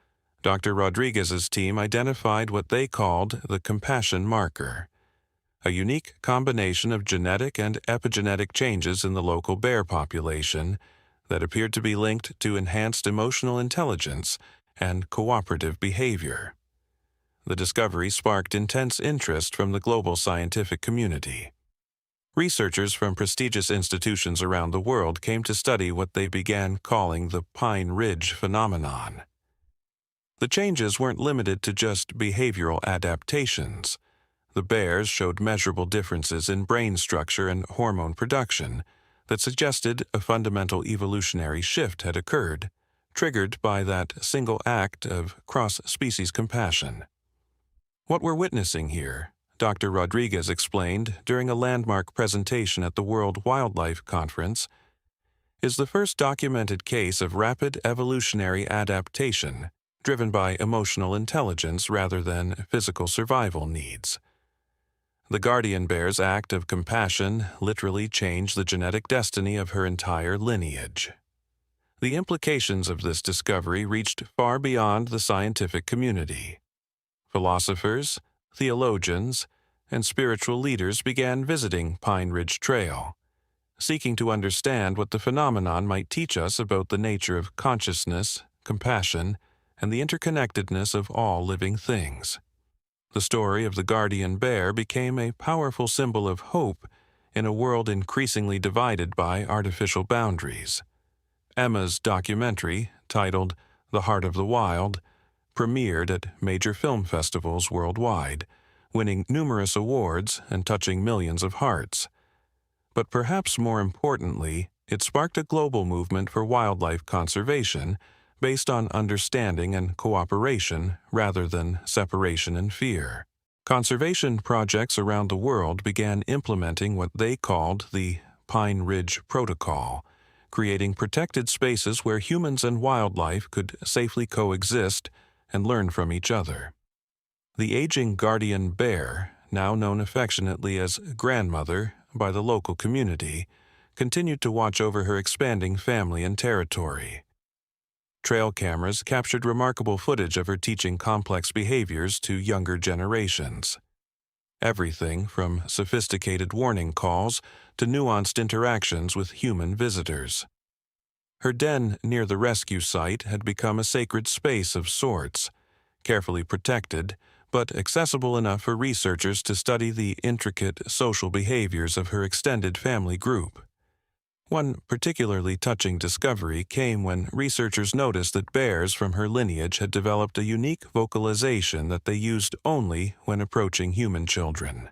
Dr. Rodriguez's team identified what they called the compassion marker, a unique combination of genetic and epigenetic changes in the local bear population that appeared to be linked to enhanced emotional intelligence and cooperative behavior. The discovery sparked intense interest from the global scientific community. Researchers from prestigious institutions around the world came to study what they began calling the Pine Ridge phenomenon. The changes weren't limited to just behavioral adaptations. The bears showed measurable differences in brain structure and hormone production that suggested a fundamental evolutionary shift had occurred, triggered by that single act of cross-species compassion. What we're witnessing here, Dr. Rodriguez explained during a landmark presentation at the World Wildlife Conference, is the first documented case of rapid evolutionary adaptation driven by emotional intelligence rather than physical survival needs. The guardian bear's act of compassion literally changed the genetic destiny of her entire lineage. The implications of this discovery reached far beyond the scientific community. Philosophers, theologians, and spiritual leaders began visiting Pine Ridge Trail, seeking to understand what the phenomenon might teach us about the nature of consciousness, compassion, and the interconnectedness of all living things. The story of the guardian bear became a powerful symbol of hope in a world increasingly divided by artificial boundaries. Emma's documentary, titled The Heart of the Wild, premiered at major film festivals worldwide, winning numerous awards and touching millions of hearts. But perhaps more importantly, it sparked a global movement for wildlife conservation based on understanding and cooperation rather than separation and fear. Conservation projects around the world began implementing what they called the Pine Ridge Protocol, creating protected spaces where humans and wildlife could safely coexist and learn from each other. The aging guardian bear, now known affectionately as Grandmother by the local community, continued to watch over her expanding family and territory. Trail cameras captured remarkable footage of her teaching complex behaviors to younger generations. Everything from sophisticated warning calls to nuanced interactions with human visitors. Her den near the rescue site had become a sacred space of sorts, carefully protected, but accessible enough for researchers to study the intricate social behaviors of her extended family group. One particularly touching discovery came when researchers noticed that bears from her lineage had developed a unique vocalization that they used only when approaching human children.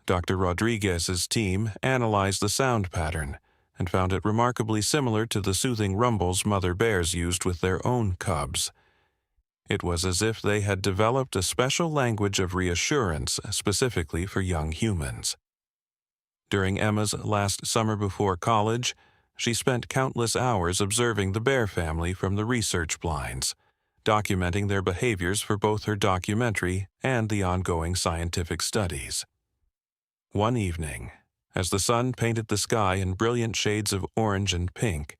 Dr. Rodriguez's team analyzed the sound pattern and found it remarkably similar to the soothing rumbles mother bears used with their own cubs. It was as if they had developed a special language of reassurance specifically for young humans. During Emma's last summer before college, she spent countless hours observing the bear family from the research blinds, documenting their behaviors for both her documentary and the ongoing scientific studies. One evening, as the sun painted the sky in brilliant shades of orange and pink,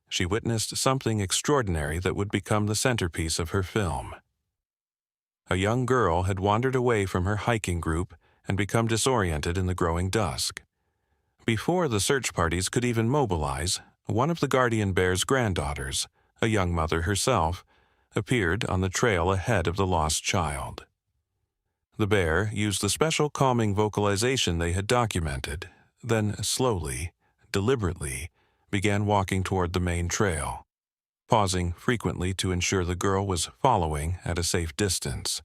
she witnessed something extraordinary that would become the centerpiece of her film. A young girl had wandered away from her hiking group and become disoriented in the growing dusk. Before the search parties could even mobilize, one of the guardian bear's granddaughters, a young mother herself, appeared on the trail ahead of the lost child. The bear used the special calming vocalization they had documented, then slowly, deliberately, began walking toward the main trail, pausing frequently to ensure the girl was following at a safe distance.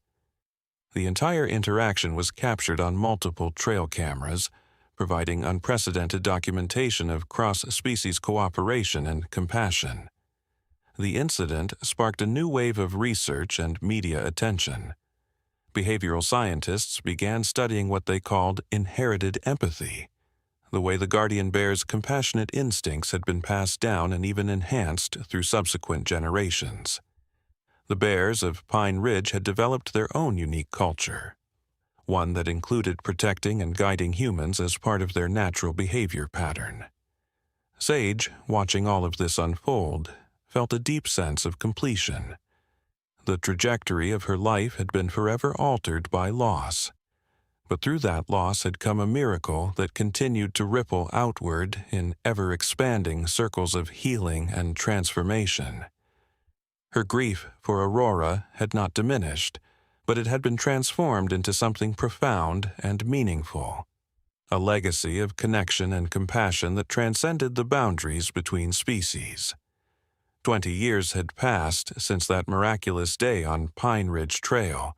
The entire interaction was captured on multiple trail cameras, providing unprecedented documentation of cross-species cooperation and compassion. The incident sparked a new wave of research and media attention. behavioral scientists began studying what they called inherited empathy, the way the guardian bear's compassionate instincts had been passed down and even enhanced through subsequent generations. The bears of Pine Ridge had developed their own unique culture, one that included protecting and guiding humans as part of their natural behavior pattern. Sage, watching all of this unfold, felt a deep sense of completion. The trajectory of her life had been forever altered by loss, but through that loss had come a miracle that continued to ripple outward in ever-expanding circles of healing and transformation. Her grief for Aurora had not diminished, but it had been transformed into something profound and meaningful, a legacy of connection and compassion that transcended the boundaries between species. 20 years had passed since that miraculous day on Pine Ridge Trail,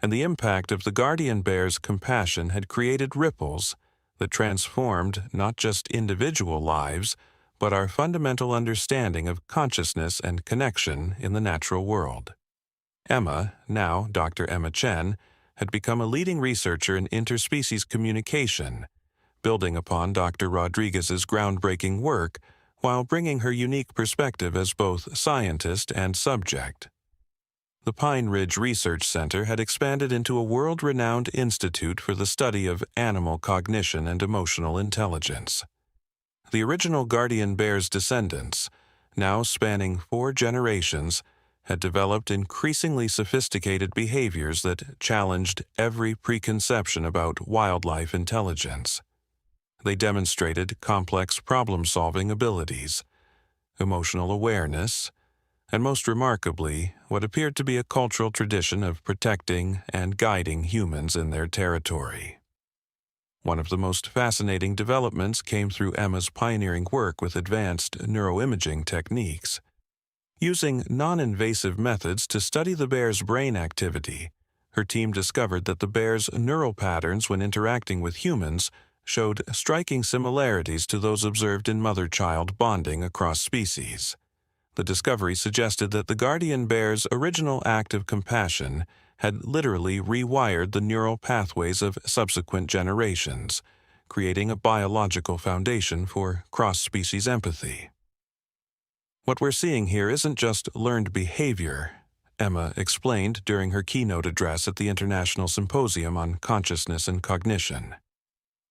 and the impact of the guardian bear's compassion had created ripples that transformed not just individual lives, but our fundamental understanding of consciousness and connection in the natural world. Emma, now Dr. Emma Chen, had become a leading researcher in interspecies communication, building upon Dr. Rodriguez's groundbreaking work while bringing her unique perspective as both scientist and subject. The Pine Ridge Research Center had expanded into a world-renowned institute for the study of animal cognition and emotional intelligence. The original guardian bear's descendants, now spanning 4 generations, had developed increasingly sophisticated behaviors that challenged every preconception about wildlife intelligence. They demonstrated complex problem-solving abilities, emotional awareness, and most remarkably, what appeared to be a cultural tradition of protecting and guiding humans in their territory. One of the most fascinating developments came through Emma's pioneering work with advanced neuroimaging techniques. Using non-invasive methods to study the bear's brain activity, her team discovered that the bear's neural patterns when interacting with humans showed striking similarities to those observed in mother-child bonding across species. The discovery suggested that the guardian bear's original act of compassion had literally rewired the neural pathways of subsequent generations, creating a biological foundation for cross-species empathy. What we're seeing here isn't just learned behavior, Emma explained during her keynote address at the International Symposium on Consciousness and Cognition.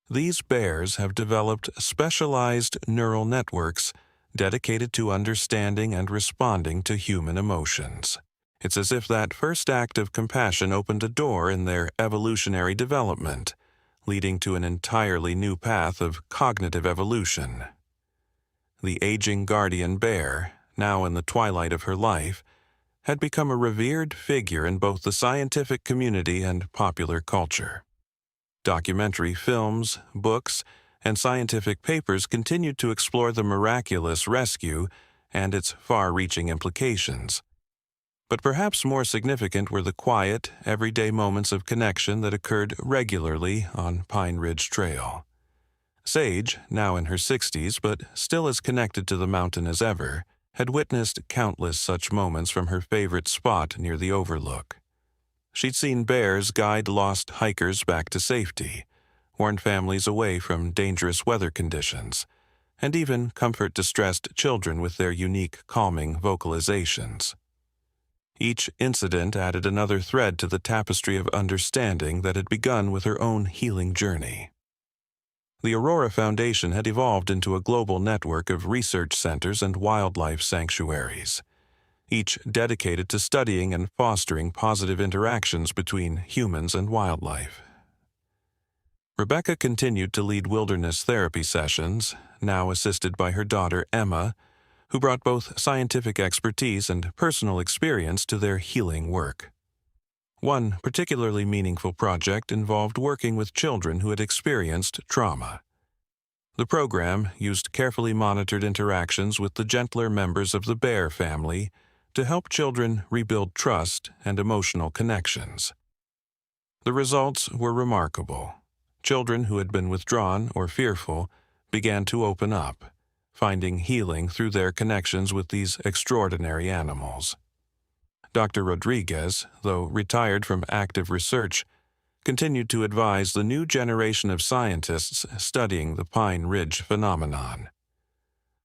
These bears have developed specialized neural networks dedicated to understanding and responding to human emotions. It's as if that first act of compassion opened a door in their evolutionary development, leading to an entirely new path of cognitive evolution. The aging guardian bear, now in the twilight of her life, had become a revered figure in both the scientific community and popular culture. Documentary films, books, and scientific papers continued to explore the miraculous rescue and its far-reaching implications. But perhaps more significant were the quiet, everyday moments of connection that occurred regularly on Pine Ridge Trail. Sage, now in her 60s but still as connected to the mountain as ever, had witnessed countless such moments from her favorite spot near the overlook. She'd seen bears guide lost hikers back to safety, warn families away from dangerous weather conditions, and even comfort distressed children with their unique calming vocalizations. Each incident added another thread to the tapestry of understanding that had begun with her own healing journey. The Aurora Foundation had evolved into a global network of research centers and wildlife sanctuaries, each dedicated to studying and fostering positive interactions between humans and wildlife. Rebecca continued to lead wilderness therapy sessions, now assisted by her daughter Emma, who brought both scientific expertise and personal experience to their healing work. One particularly meaningful project involved working with children who had experienced trauma. The program used carefully monitored interactions with the gentler members of the bear family to help children rebuild trust and emotional connections. The results were remarkable. Children who had been withdrawn or fearful began to open up, finding healing through their connections with these extraordinary animals. Dr. Rodriguez, though retired from active research, continued to advise the new generation of scientists studying the Pine Ridge phenomenon.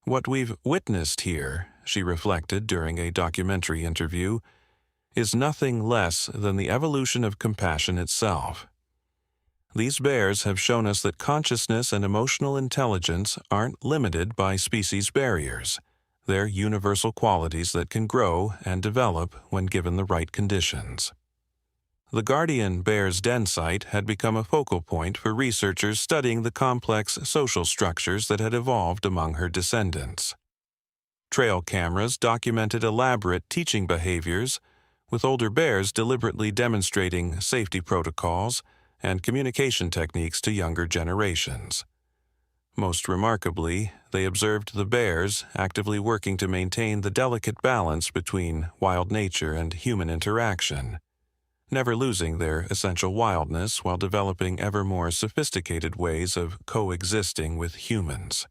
"What we've witnessed here," she reflected during a documentary interview, "is nothing less than the evolution of compassion itself. These bears have shown us that consciousness and emotional intelligence aren't limited by species barriers. They're universal qualities that can grow and develop when given the right conditions." The Guardian Bear's den site had become a focal point for researchers studying the complex social structures that had evolved among her descendants. Trail cameras documented elaborate teaching behaviors, with older bears deliberately demonstrating safety protocols and communication techniques to younger generations. Most remarkably, they observed the bears actively working to maintain the delicate balance between wild nature and human interaction, never losing their essential wildness while developing ever more sophisticated ways of coexisting with humans.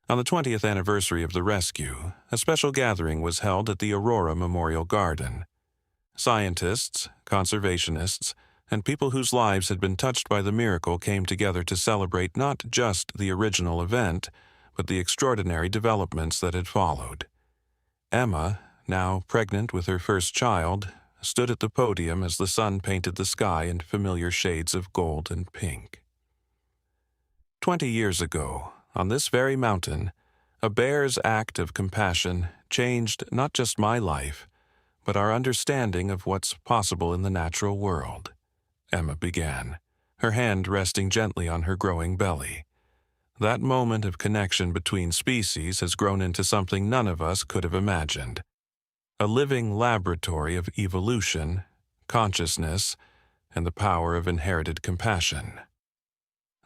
On the 20th anniversary of the rescue, a special gathering was held at the Aurora Memorial Garden. Scientists, conservationists, and people whose lives had been touched by the miracle came together to celebrate not just the original event, but the extraordinary developments that had followed. Emma, now pregnant with her first child, stood at the podium as the sun painted the sky in familiar shades of gold and pink. 20 years ago, on this very mountain, a bear's act of compassion changed not just my life, but our understanding of what's possible in the natural world, Emma began, her hand resting gently on her growing belly. That moment of connection between species has grown into something none of us could have imagined. A living laboratory of evolution, consciousness, and the power of inherited compassion.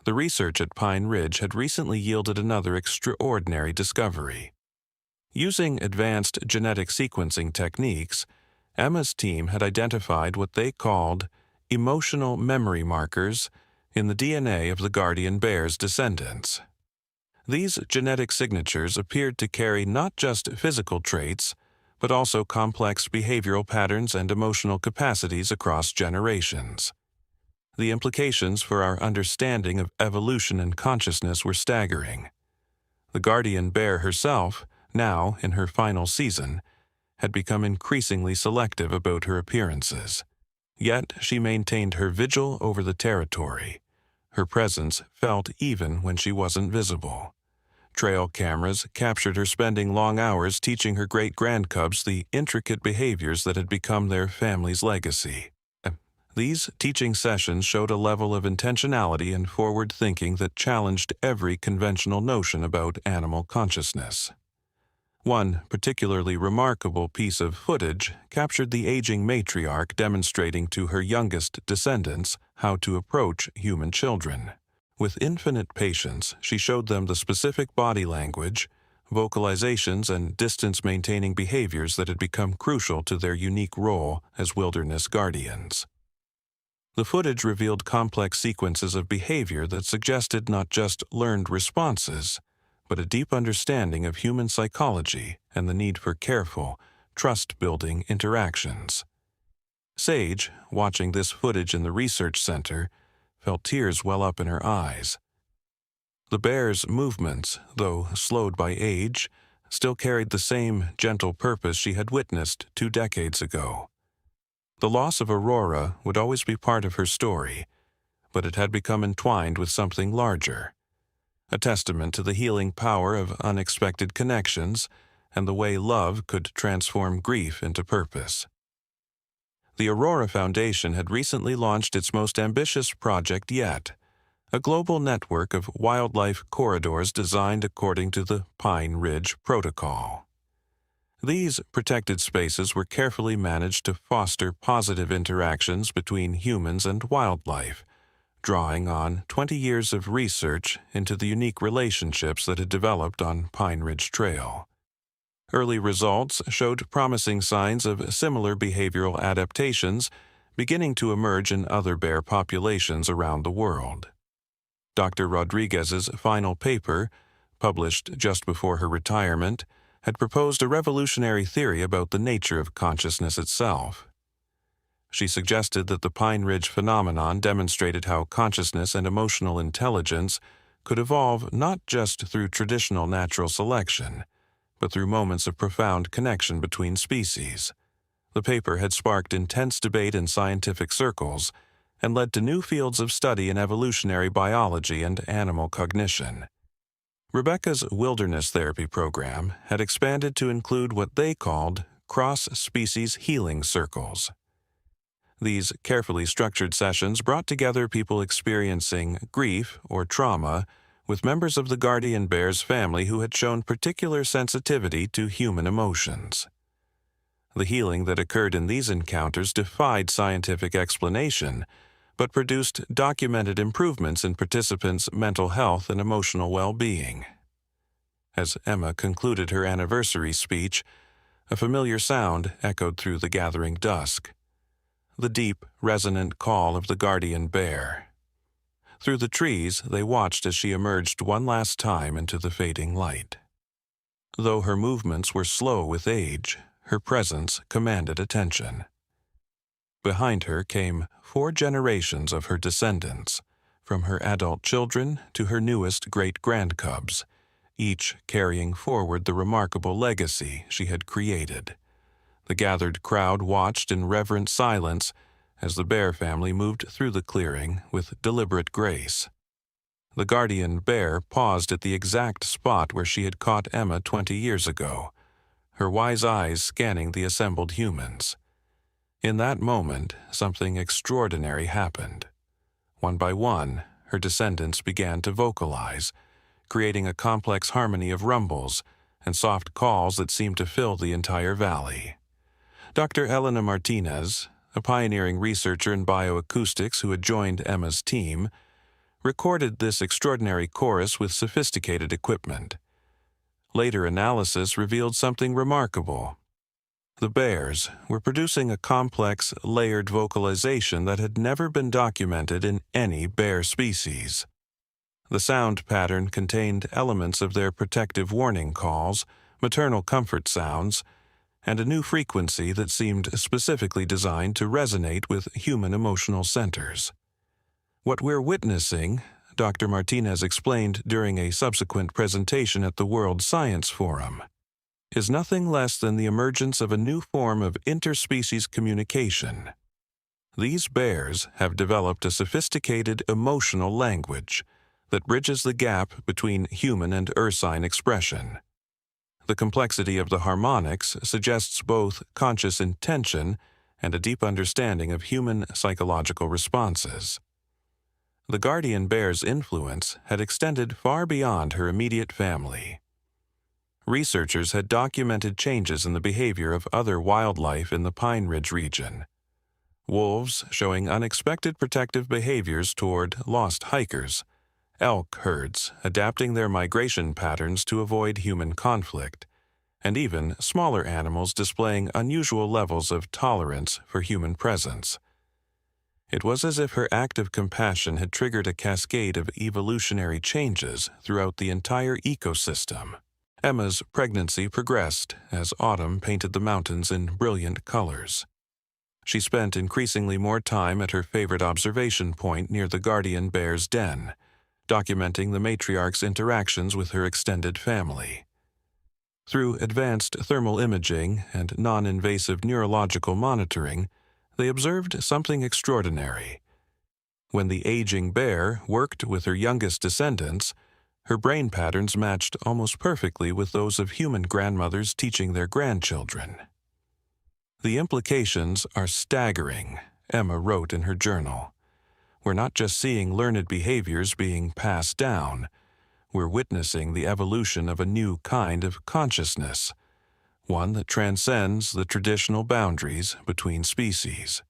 The research at Pine Ridge had recently yielded another extraordinary discovery. Using advanced genetic sequencing techniques, Emma's team had identified what they called emotional memory markers in the DNA of the Guardian Bear's descendants. These genetic signatures appeared to carry not just physical traits, but also complex behavioral patterns and emotional capacities across generations. The implications for our understanding of evolution and consciousness were staggering. The Guardian Bear herself, now in her final season, had become increasingly selective about her appearances. Yet she maintained her vigil over the territory. Her presence felt even when she wasn't visible. Trail cameras captured her spending long hours teaching her great-grandcubs the intricate behaviors that had become their family's legacy. These teaching sessions showed a level of intentionality and forward thinking that challenged every conventional notion about animal consciousness. One particularly remarkable piece of footage captured the aging matriarch demonstrating to her youngest descendants how to approach human children. With infinite patience, she showed them the specific body language, vocalizations, and distance-maintaining behaviors that had become crucial to their unique role as wilderness guardians. The footage revealed complex sequences of behavior that suggested not just learned responses, but a deep understanding of human psychology and the need for careful, trust-building interactions. Sage, watching this footage in the research center, felt tears well up in her eyes. The bear's movements, though slowed by age, still carried the same gentle purpose she had witnessed 2 decades ago. The loss of Aurora would always be part of her story, but it had become entwined with something larger, a testament to the healing power of unexpected connections and the way love could transform grief into purpose. The Aurora Foundation had recently launched its most ambitious project yet, a global network of wildlife corridors designed according to the Pine Ridge Protocol. These protected spaces were carefully managed to foster positive interactions between humans and wildlife, drawing on 20 years of research into the unique relationships that had developed on Pine Ridge Trail. Early results showed promising signs of similar behavioral adaptations beginning to emerge in other bear populations around the world. Dr. Rodriguez's final paper, published just before her retirement, had proposed a revolutionary theory about the nature of consciousness itself. She suggested that the Pine Ridge phenomenon demonstrated how consciousness and emotional intelligence could evolve not just through traditional natural selection, but through moments of profound connection between species. The paper had sparked intense debate in scientific circles and led to new fields of study in evolutionary biology and animal cognition. Rebecca's wilderness therapy program had expanded to include what they called cross-species healing circles. These carefully structured sessions brought together people experiencing grief or trauma with members of the guardian bear's family who had shown particular sensitivity to human emotions. The healing that occurred in these encounters defied scientific explanation, but produced documented improvements in participants' mental health and emotional well-being. As Emma concluded her anniversary speech, a familiar sound echoed through the gathering dusk. The deep, resonant call of the guardian bear. Through the trees, they watched as she emerged one last time into the fading light. Though her movements were slow with age, her presence commanded attention. Behind her came 4 generations of her descendants, from her adult children to her newest great-grandcubs, each carrying forward the remarkable legacy she had created. The gathered crowd watched in reverent silence as the bear family moved through the clearing with deliberate grace. The guardian bear paused at the exact spot where she had caught Emma 20 years ago, her wise eyes scanning the assembled humans. In that moment, something extraordinary happened. One by one, her descendants began to vocalize, creating a complex harmony of rumbles and soft calls that seemed to fill the entire valley. Dr. Elena Martinez, a pioneering researcher in bioacoustics who had joined Emma's team, recorded this extraordinary chorus with sophisticated equipment. Later analysis revealed something remarkable. The bears were producing a complex, layered vocalization that had never been documented in any bear species. The sound pattern contained elements of their protective warning calls, maternal comfort sounds, and a new frequency that seemed specifically designed to resonate with human emotional centers. What we're witnessing, Dr. Martinez explained during a subsequent presentation at the World Science Forum, is nothing less than the emergence of a new form of interspecies communication. These bears have developed a sophisticated emotional language that bridges the gap between human and ursine expression. The complexity of the harmonics suggests both conscious intention and a deep understanding of human psychological responses. The guardian bear's influence had extended far beyond her immediate family. Researchers had documented changes in the behavior of other wildlife in the Pine Ridge region. Wolves showing unexpected protective behaviors toward lost hikers, elk herds adapting their migration patterns to avoid human conflict, and even smaller animals displaying unusual levels of tolerance for human presence. It was as if her act of compassion had triggered a cascade of evolutionary changes throughout the entire ecosystem. Emma's pregnancy progressed as autumn painted the mountains in brilliant colors. She spent increasingly more time at her favorite observation point near the guardian bear's den, documenting the matriarch's interactions with her extended family. Through advanced thermal imaging and non-invasive neurological monitoring, they observed something extraordinary. When the aging bear worked with her youngest descendants, her brain patterns matched almost perfectly with those of human grandmothers teaching their grandchildren. The implications are staggering, Emma wrote in her journal. We're not just seeing learned behaviors being passed down, we're witnessing the evolution of a new kind of consciousness, one that transcends the traditional boundaries between species.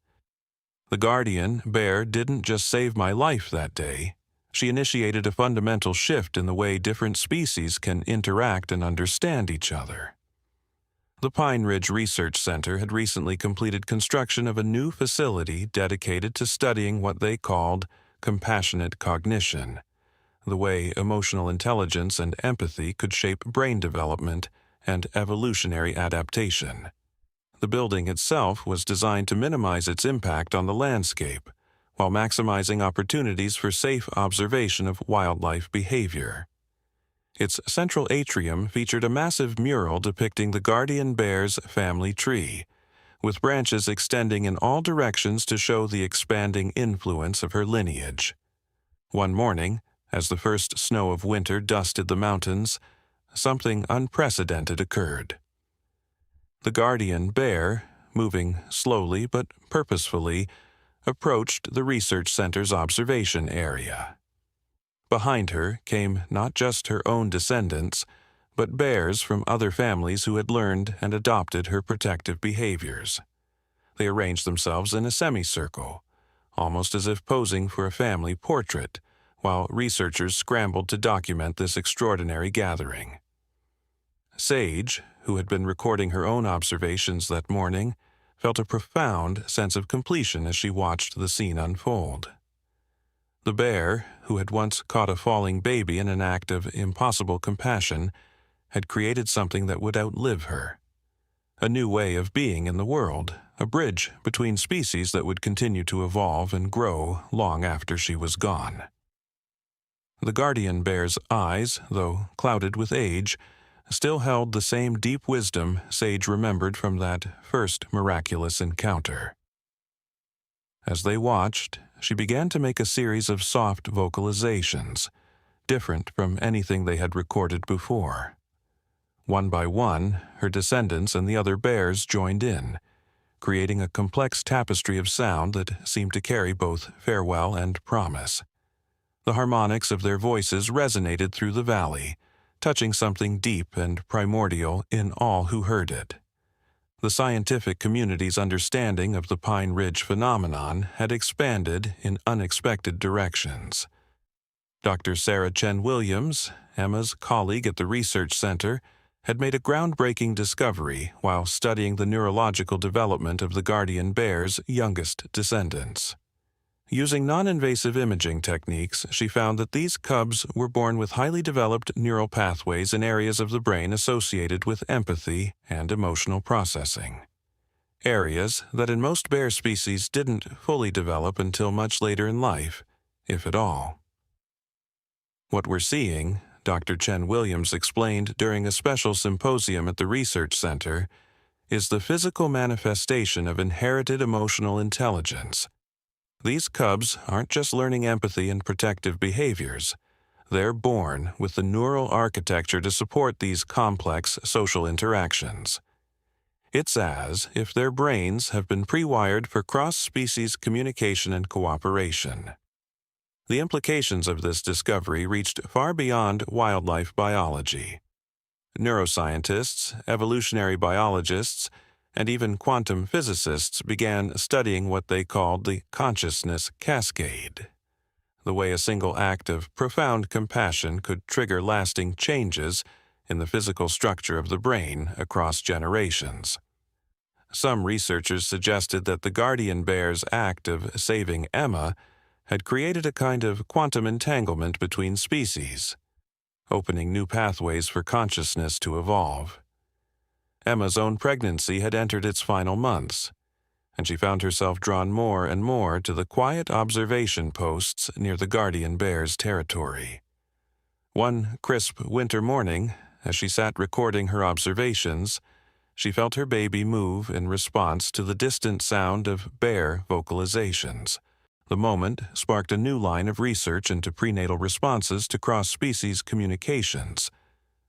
The guardian bear didn't just save my life that day, she initiated a fundamental shift in the way different species can interact and understand each other. The Pine Ridge Research Center had recently completed construction of a new facility dedicated to studying what they called compassionate cognition, the way emotional intelligence and empathy could shape brain development and evolutionary adaptation. The building itself was designed to minimize its impact on the landscape, while maximizing opportunities for safe observation of wildlife behavior. Its central atrium featured a massive mural depicting the guardian bear's family tree, with branches extending in all directions to show the expanding influence of her lineage. One morning, as the first snow of winter dusted the mountains, something unprecedented occurred. The guardian bear, moving slowly but purposefully, approached the research center's observation area. Behind her came not just her own descendants, but bears from other families who had learned and adopted her protective behaviors. They arranged themselves in a semicircle, almost as if posing for a family portrait, while researchers scrambled to document this extraordinary gathering. Sage, who had been recording her own observations that morning, felt a profound sense of completion as she watched the scene unfold. The bear, who had once caught a falling baby in an act of impossible compassion, had created something that would outlive her. A new way of being in the world, a bridge between species that would continue to evolve and grow long after she was gone. The guardian bear's eyes, though clouded with age, still held the same deep wisdom Sage remembered from that first miraculous encounter. As they watched, she began to make a series of soft vocalizations, different from anything they had recorded before. One by one, her descendants and the other bears joined in, creating a complex tapestry of sound that seemed to carry both farewell and promise. The harmonics of their voices resonated through the valley, touching something deep and primordial in all who heard it. The scientific community's understanding of the Pine Ridge phenomenon had expanded in unexpected directions. Dr. Sarah Chen Williams, Emma's colleague at the research center, had made a groundbreaking discovery while studying the neurological development of the guardian bear's youngest descendants. Using non-invasive imaging techniques, she found that these cubs were born with highly developed neural pathways in areas of the brain associated with empathy and emotional processing. Areas that in most bear species didn't fully develop until much later in life, if at all. What we're seeing, Dr. Chen Williams explained during a special symposium at the research center, is the physical manifestation of inherited emotional intelligence. These cubs aren't just learning empathy and protective behaviors. They're born with the neural architecture to support these complex social interactions. It's as if their brains have been pre-wired for cross-species communication and cooperation. The implications of this discovery reached far beyond wildlife biology. Neuroscientists, evolutionary biologists, and even quantum physicists began studying what they called the consciousness cascade, the way a single act of profound compassion could trigger lasting changes in the physical structure of the brain across generations. Some researchers suggested that the guardian bear's act of saving Emma had created a kind of quantum entanglement between species, opening new pathways for consciousness to evolve. Emma's own pregnancy had entered its final months, and she found herself drawn more and more to the quiet observation posts near the guardian bear's territory. One crisp winter morning, as she sat recording her observations, she felt her baby move in response to the distant sound of bear vocalizations. The moment sparked a new line of research into prenatal responses to cross-species communications,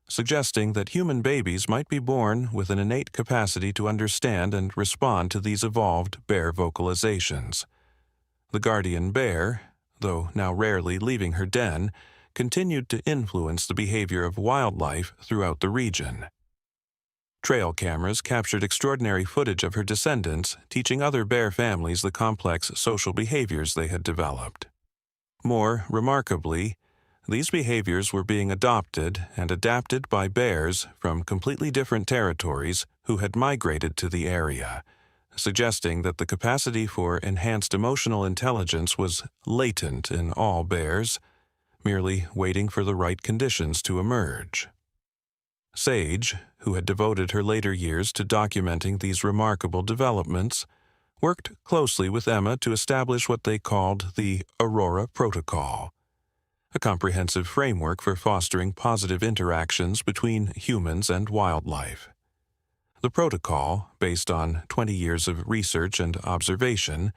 suggesting that human babies might be born with an innate capacity to understand and respond to these evolved bear vocalizations. The guardian bear, though now rarely leaving her den, continued to influence the behavior of wildlife throughout the region. Trail cameras captured extraordinary footage of her descendants, teaching other bear families the complex social behaviors they had developed. More remarkably, these behaviors were being adopted and adapted by bears from completely different territories who had migrated to the area, suggesting that the capacity for enhanced emotional intelligence was latent in all bears, merely waiting for the right conditions to emerge. Sage, who had devoted her later years to documenting these remarkable developments, worked closely with Emma to establish what they called the Aurora Protocol, a comprehensive framework for fostering positive interactions between humans and wildlife. The protocol, based on 20 years of research and observation,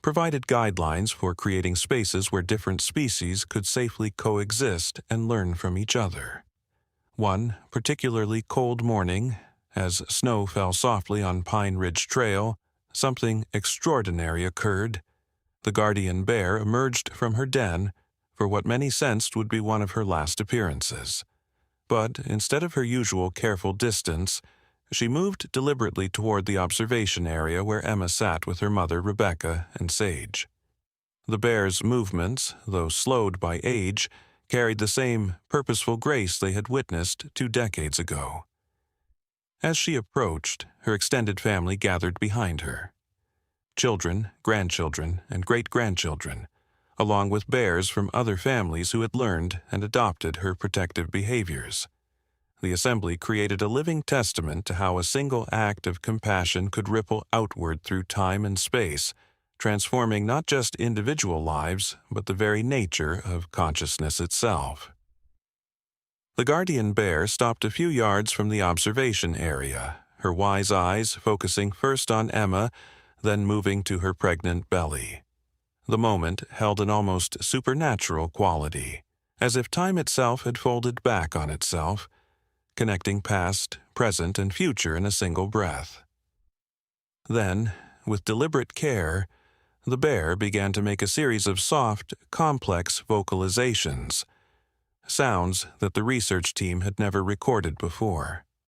provided guidelines for creating spaces where different species could safely coexist and learn from each other. One particularly cold morning, as snow fell softly on Pine Ridge Trail, something extraordinary occurred. The guardian bear emerged from her den for what many sensed would be one of her last appearances. But instead of her usual careful distance, she moved deliberately toward the observation area where Emma sat with her mother, Rebecca, and Sage. The bear's movements, though slowed by age, carried the same purposeful grace they had witnessed 2 decades ago. As she approached, her extended family gathered behind her. Children, grandchildren, and great-grandchildren, along with bears from other families who had learned and adopted her protective behaviors. The assembly created a living testament to how a single act of compassion could ripple outward through time and space, transforming not just individual lives, but the very nature of consciousness itself. The guardian bear stopped a few yards from the observation area, her wise eyes focusing first on Emma, then moving to her pregnant belly. The moment held an almost supernatural quality, as if time itself had folded back on itself, connecting past, present, and future in a single breath. Then, with deliberate care, the bear began to make a series of soft, complex vocalizations, sounds that the research team had never recorded before.